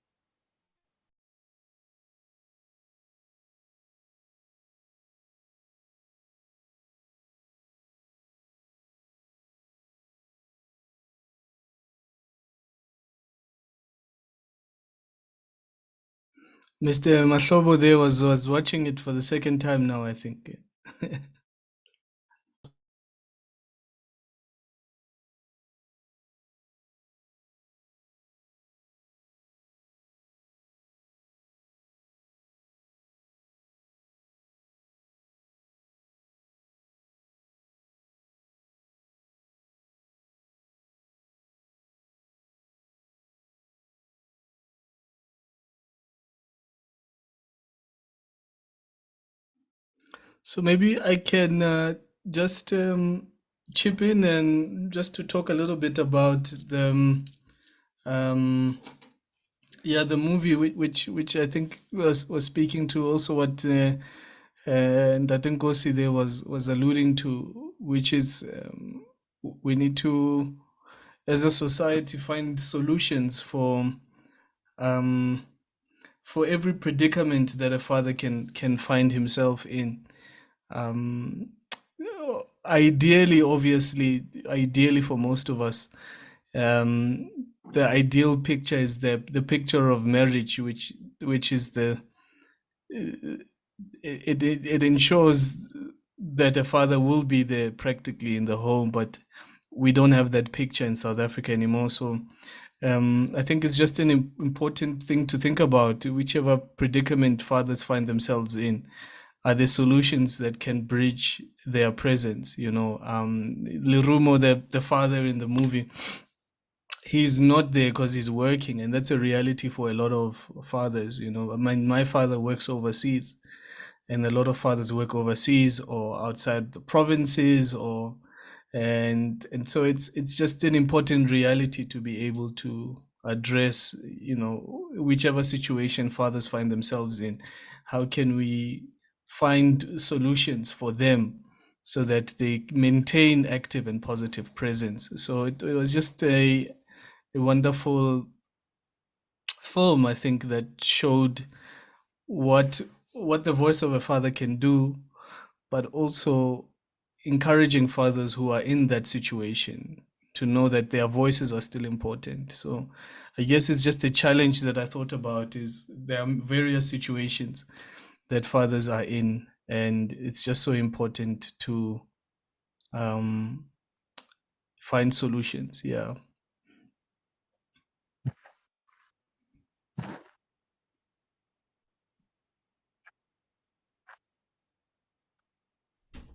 Mr. Mashobo there was watching it for the second time now, I think. So maybe I can just chip in and just to talk a little bit about um, the movie which I think was speaking to also what Ndatenkosi there was alluding to, which is we need to, as a society, find solutions for every predicament that a father can find himself in. Um, ideally, obviously, ideally for most of us, the ideal picture is the picture of marriage, which is it ensures that a father will be there practically in the home, but we don't have that picture in South Africa anymore. So I think it's just an important thing to think about. Whichever predicament fathers find themselves in, are there solutions that can bridge their presence? Lerumo, the father in the movie, he's not there because he's working, and that's a reality for a lot of fathers. My father works overseas, and a lot of fathers work overseas or outside the provinces, and so it's just an important reality to be able to address, whichever situation fathers find themselves in. How can we find solutions for them so that they maintain active and positive presence? So it was just a wonderful film, I think, that showed what the voice of a father can do, but also encouraging fathers who are in that situation to know that their voices are still important. So I guess it's just a challenge that I thought about, is there are various situations that fathers are in, and it's just so important to find solutions. Yeah.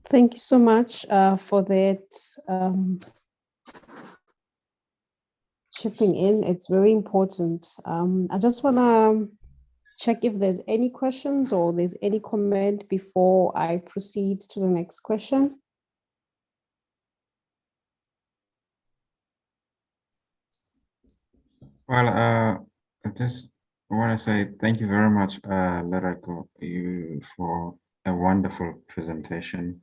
Thank you so much for that chipping in. It's very important. I just want to check if there's any questions or there's any comment before I proceed to the next question. Well, I just want to say thank you very much, Lereko, for a wonderful presentation.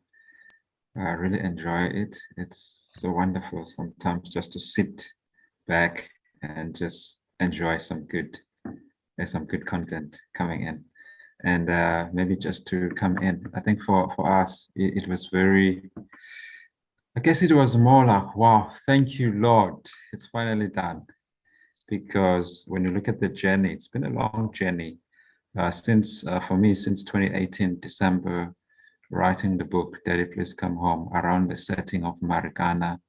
I really enjoy it. It's so wonderful sometimes just to sit back and just enjoy some good content coming in. And maybe just to come in, I think for us, it was very, I guess it was more like, wow, thank you, Lord, it's finally done. Because when you look at the journey, it's been a long journey for me, since 2018, December, writing the book, Daddy Please Come Home, around the setting of Marikana,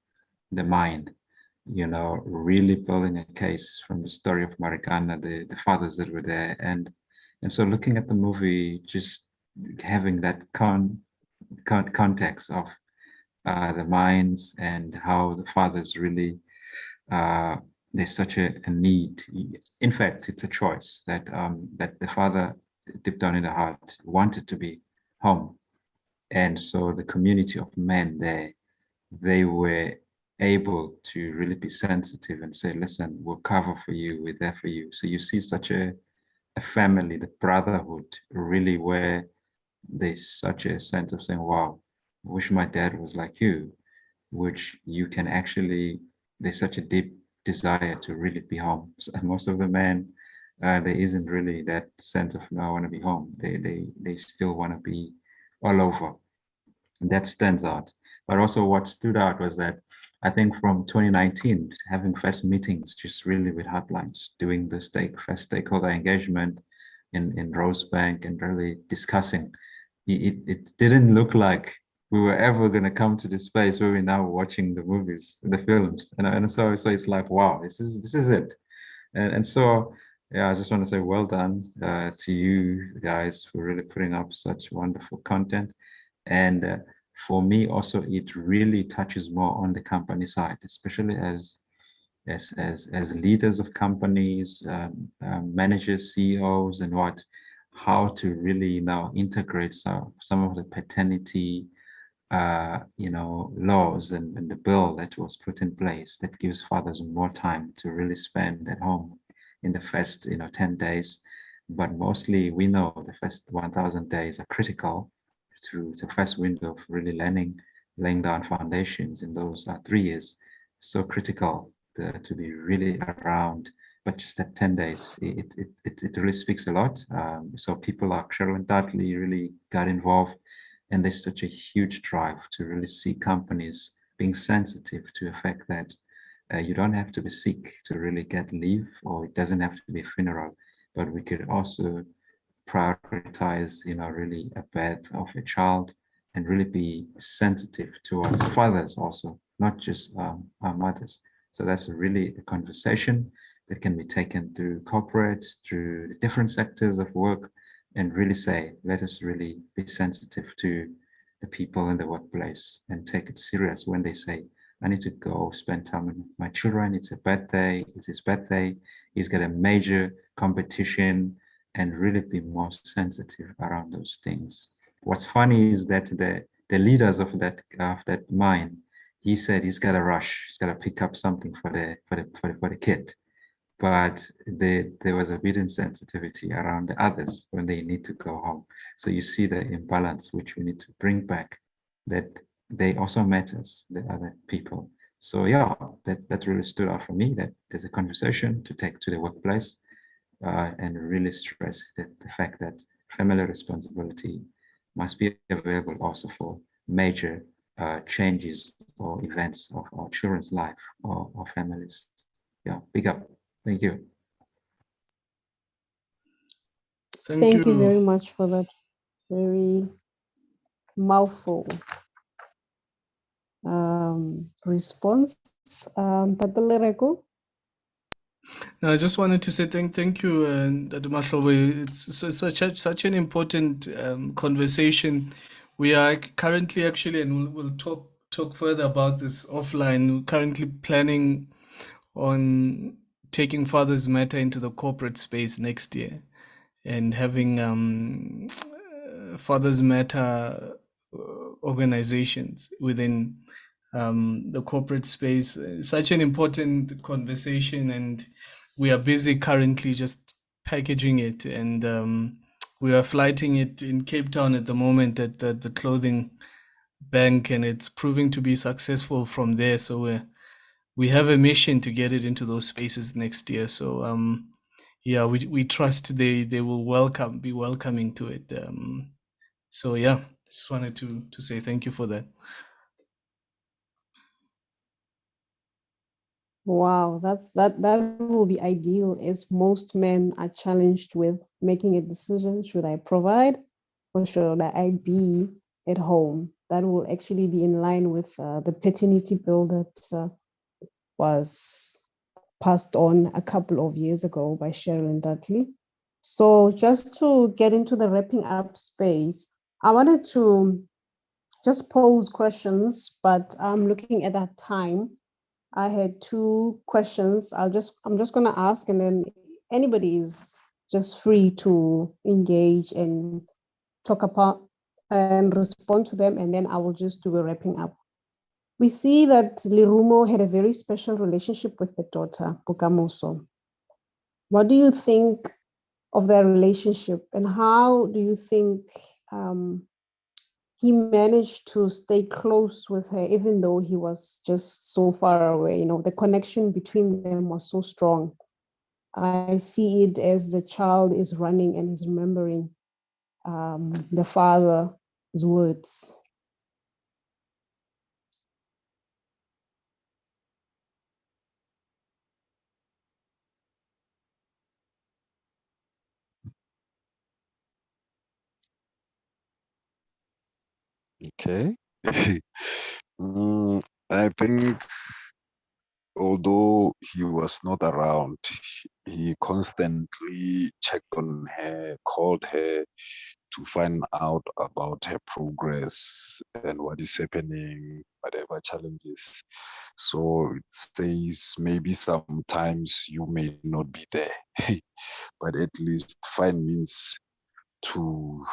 the mind, really building a case from the story of Marikana, the fathers that were there. And so looking at the movie, just having that context of the minds and how the fathers really, there's such a need. In fact, it's a choice that that the father, deep down in the heart, wanted to be home. And so the community of men there, they were able to really be sensitive and say, listen, we'll cover for you, we're there for you. So you see such a family, the brotherhood, really, where there's such a sense of saying, wow, I wish my dad was like you, which you can actually, there's such a deep desire to really be home. So most of the men, there isn't really that sense of, no, I want to be home. They still want to be all over. And that stands out. But also what stood out was that I think from 2019, having first meetings just really with Heartlines, doing the first stakeholder engagement in Rosebank, and really discussing, it didn't look like we were ever going to come to this space where we're now watching the movies, the films, and so it's like, wow, this is it. And so, yeah, I just want to say well done to you guys for really putting up such wonderful content. And for me also, it really touches more on the company side, especially as leaders of companies, managers, CEOs, and how to really now integrate some of the paternity laws and the bill that was put in place that gives fathers more time to really spend at home in the first 10 days. But mostly we know the first 1,000 days are critical to the first window of really laying down foundations in those 3 years. So critical to be really around. But just that 10 days, it really speaks a lot. So people like Cheryl and Dudley really got involved. And there's such a huge drive to really see companies being sensitive to the fact that you don't have to be sick to really get leave, or it doesn't have to be a funeral, but we could also prioritize, really a birth of a child, and really be sensitive towards fathers also, not just our mothers. So that's really a conversation that can be taken through corporate, through the different sectors of work, and really say, let us really be sensitive to the people in the workplace and take it serious when they say, I need to go spend time with my children. It's a birthday, it's his birthday, he's got a major competition, and really be more sensitive around those things. What's funny is that the leaders of that mine, he said he's got to rush, he's got to pick up something for the kid, but there was a bit insensitivity around the others when they need to go home. So you see the imbalance which we need to bring back, that they also matters, the other people. So yeah, that really stood out for me, that there's a conversation to take to the workplace, and really stress the fact that family responsibility must be available also for major changes or events of our children's life or families. Yeah, big up. Thank you. Thank you very much for that very mouthful response. Tata Lereko? No, I just wanted to say thank you, Dr. Mahlobo. It's such an important conversation. We are currently actually, and we'll talk further about this offline. We're currently planning on taking Father's Matter into the corporate space next year, and having Father's Matter organizations within the corporate space. Such an important conversation, and we are busy currently just packaging it, and we are flighting it in Cape Town at the moment at the clothing bank, and it's proving to be successful from there. So we have a mission to get it into those spaces next year. So yeah, we trust they will be welcoming to it. So yeah, just wanted to say thank you for that. Wow, that will be ideal, as most men are challenged with making a decision: should I provide or should I be at home? That will actually be in line with the paternity bill that was passed on a couple of years ago by Sharon Dudley. So just to get into the wrapping up space, I wanted to just pose questions, but I'm looking at that time. I had 2 questions. I'm just gonna ask, and then anybody is just free to engage and talk about and respond to them, and then I will just do a wrapping up. We see that Lerumo had a very special relationship with the daughter, Bokamoso. What do you think of their relationship, and how do you think he managed to stay close with her even though he was just so far away? The connection between them was so strong. I see it as the child is running and is remembering the father's words. Okay. I think although he was not around, he constantly checked on her, called her to find out about her progress and what is happening, whatever challenges. So it says maybe sometimes you may not be there, but at least find means to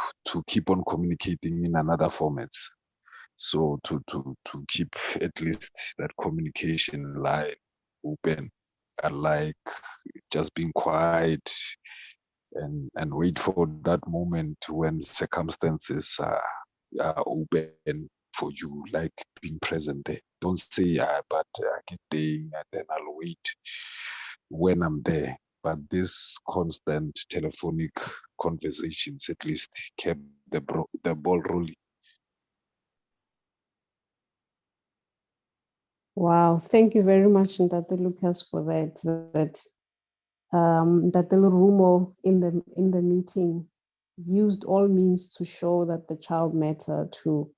keep on communicating in another formats. So to keep at least that communication line open, unlike just being quiet and wait for that moment when circumstances are open for you, like being present there. Don't say, but I get there and then I'll wait when I'm there. But this constant telephonic conversations at least kept the ball rolling. Wow, thank you very much, Ntate Lucas, for that the Rumo in the meeting used all means to show that the child matter, to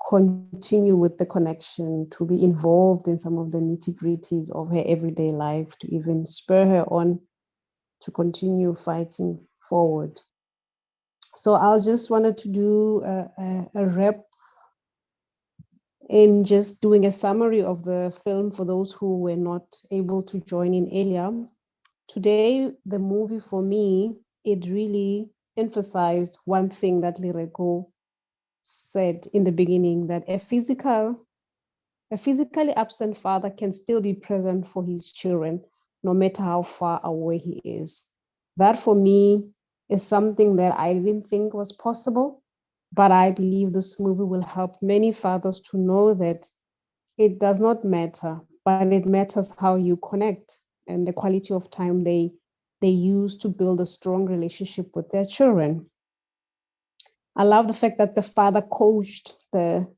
continue with the connection, to be involved in some of the nitty-gritties of her everyday life, to even spur her on to continue fighting forward. So I just wanted to do a wrap in just doing a summary of the film for those who were not able to join in earlier. Today, the movie for me, it really emphasized one thing that Lereko said in the beginning, that a physically absent father can still be present for his children, no matter how far away he is. That for me is something that I didn't think was possible, but I believe this movie will help many fathers to know that it does not matter, but it matters how you connect and the quality of time they use to build a strong relationship with their children. I love the fact that the father coached the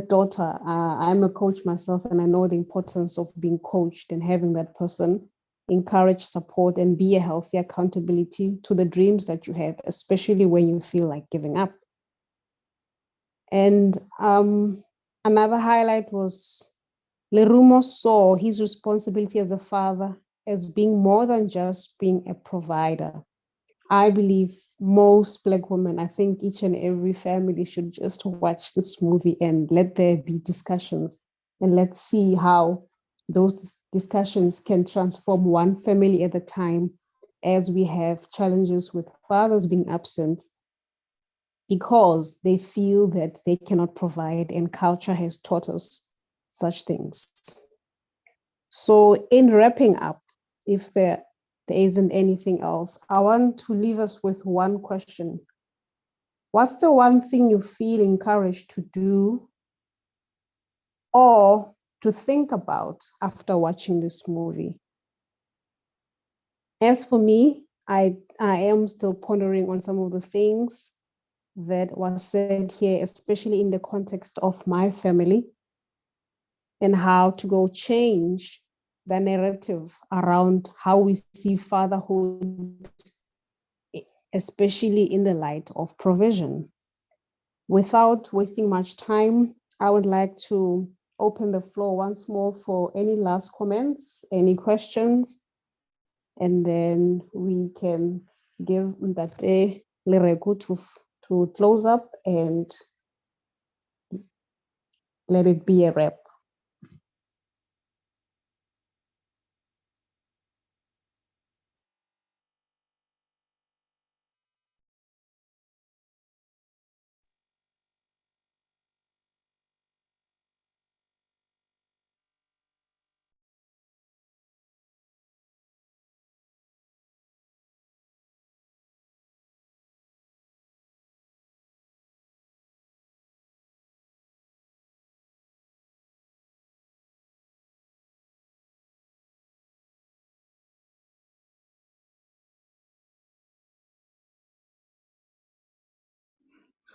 daughter. I'm a coach myself, and I know the importance of being coached and having that person encourage, support, and be a healthy accountability to the dreams that you have, especially when you feel like giving up. And another highlight was Lerumo saw his responsibility as a father as being more than just being a provider. I believe most Black women, I think each and every family should just watch this movie and let there be discussions. And let's see how those discussions can transform one family at a time as we have challenges with fathers being absent because they feel that they cannot provide and culture has taught us such things. So in wrapping up, if there isn't anything else, I want to leave us with one question. What's the one thing you feel encouraged to do or to think about after watching this movie? As for me, I am still pondering on some of the things that was said here, especially in the context of my family, and how to go change the narrative around how we see fatherhood, especially in the light of provision. Without wasting much time, I would like to open the floor once more for any last comments, any questions, and then we can give Ndate Lereko to close up and let it be a wrap.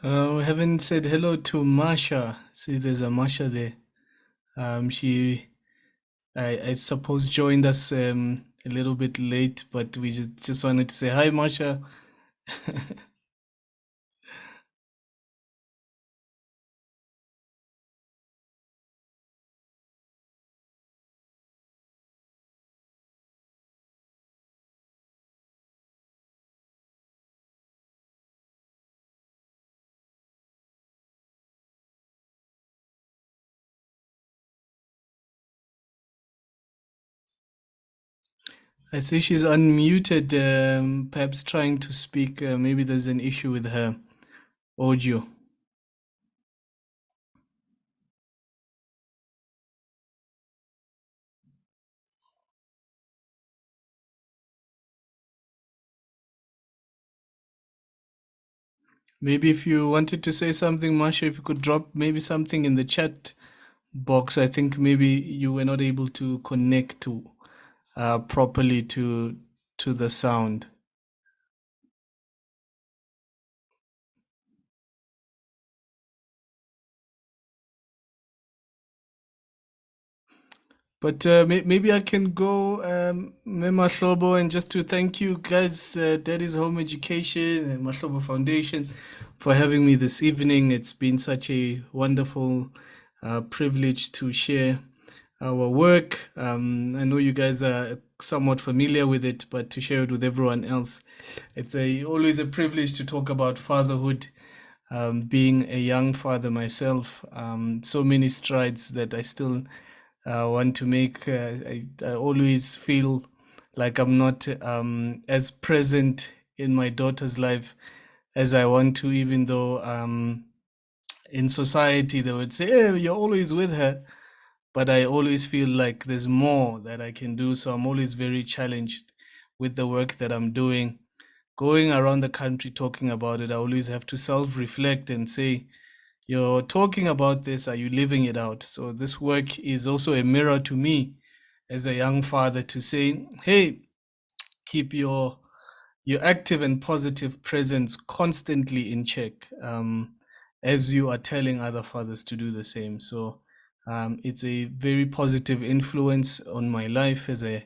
We haven't said hello to Masha. See, there's a Masha there. She, I suppose, joined us a little bit late, but we just wanted to say hi, Masha. I see she's unmuted, perhaps trying to speak. Maybe there's an issue with her audio. Maybe if you wanted to say something, Masha, if you could drop maybe something in the chat box. I think maybe you were not able to connect to properly to the sound. But maybe I can go, Mahlobo, and just to thank you guys, Daddy's Home Education and Mahlobo Foundation, for having me this evening. It's been such a wonderful privilege to share our work. I know you guys are somewhat familiar with it, but to share it with everyone else, it's always a privilege to talk about fatherhood. Being a young father myself, so many strides that I still want to make. I always feel like I'm not as present in my daughter's life as I want to, even though in society they would say, "Hey, you're always with her." But I always feel like there's more that I can do. So I'm always very challenged with the work that I'm doing. Going around the country talking about it, I always have to self reflect and say, you're talking about this, are you living it out? So this work is also a mirror to me as a young father to say, hey, keep your active and positive presence constantly in check, as you are telling other fathers to do the same. So it's a very positive influence on my life as a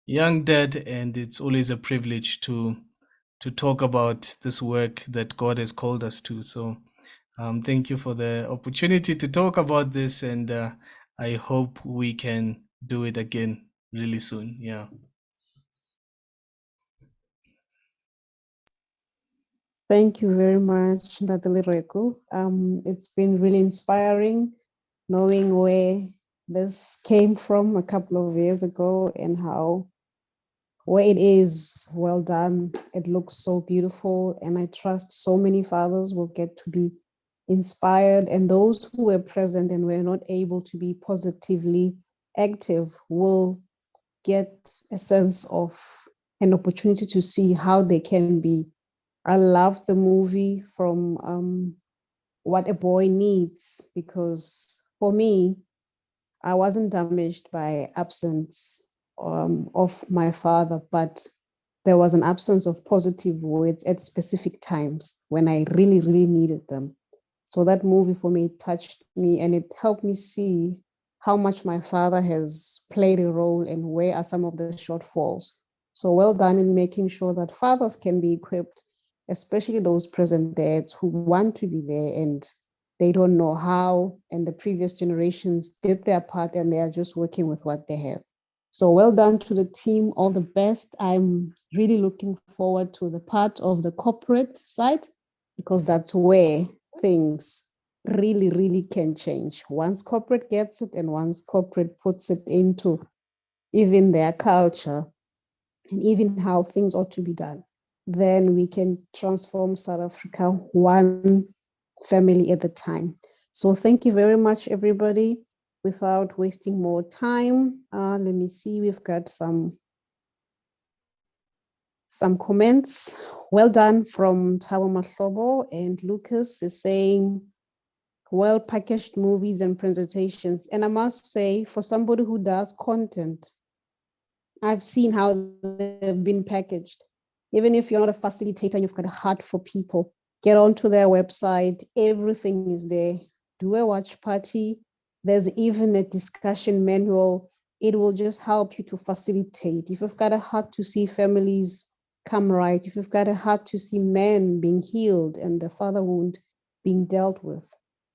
young dad, and it's always a privilege to talk about this work that God has called us to. So thank you for the opportunity to talk about this, and I hope we can do it again really soon. Yeah. Thank you very much, Lereko. It's been really inspiring knowing where this came from a couple of years ago and how where it is. Well done. It looks so beautiful, and I trust so many fathers will get to be inspired, and those who were present and were not able to be positively active will get a sense of an opportunity to see how they can be. I love the movie from What a Boy Needs, because for me, I wasn't damaged by absence of my father, but there was an absence of positive words at specific times when I really, really needed them. So that movie for me touched me, and it helped me see how much my father has played a role and where are some of the shortfalls. So well done in making sure that fathers can be equipped, especially those present dads who want to be there and they don't know how, and the previous generations did their part and they are just working with what they have. So well done to the team, all the best. I'm really looking forward to the part of the corporate side, because that's where things really, really can change. Once corporate gets it and once corporate puts it into even their culture and even how things ought to be done, then we can transform South Africa one family at a time. So thank you very much, everybody. Without wasting more time, let me see, we've got some comments. Well done from Tabo Mahlobo, and Lucas is saying, well packaged movies and presentations. And I must say, for somebody who does content, I've seen how they've been packaged. Even if you're not a facilitator and you've got a heart for people, get onto their website. Everything is there. Do a watch party. There's even a discussion manual. It will just help you to facilitate. If you've got a heart to see families come right, if you've got a heart to see men being healed and the father wound being dealt with,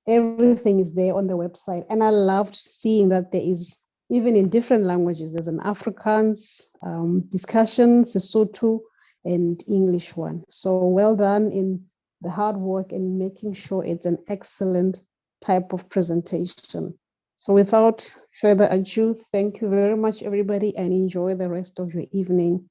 everything is there on the website. And I loved seeing that there is, even in different languages, there's an Afrikaans discussion, Sesotho, and English one. So well done in the hard work and making sure it's an excellent type of presentation. So without further ado, thank you very much, everybody, and enjoy the rest of your evening.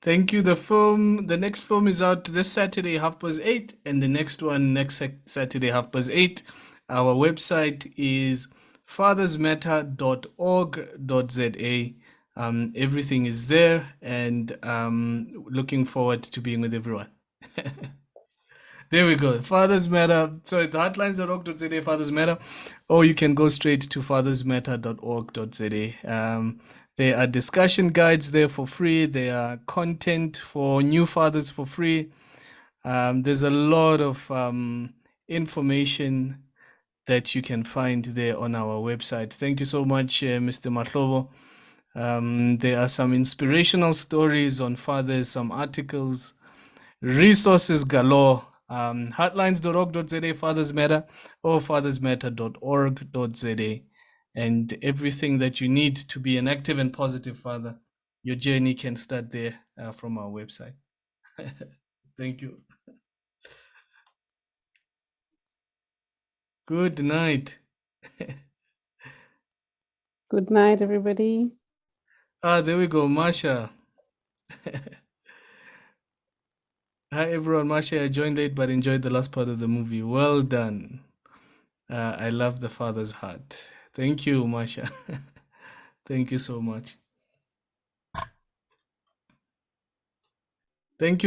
Thank you. The next film is out this Saturday, 8:30, and the next one next Saturday, 8:30. Our website is fathersmatter.org.za. Everything is there, and looking forward to being with everyone. There we go. Fathers Matter. So it's heartlines.org.za, Fathers Matter, or you can go straight to fathersmatter.org.za. There are discussion guides there for free. There are content for new fathers for free. There's a lot of information that you can find there on our website. Thank you so much, Mr. Mahlobo. There are some inspirational stories on fathers, some articles, resources galore. Heartlines.org.za, Fathers Matter, or fathersmatter.org.za, and everything that you need to be an active and positive father. Your journey can start there from our website. Thank you. Good night. Good night, everybody. There we go, Masha. Hi, everyone. Masha, I joined late but enjoyed the last part of the movie. Well done. I love the father's heart. Thank you, Masha. Thank you so much. Thank you.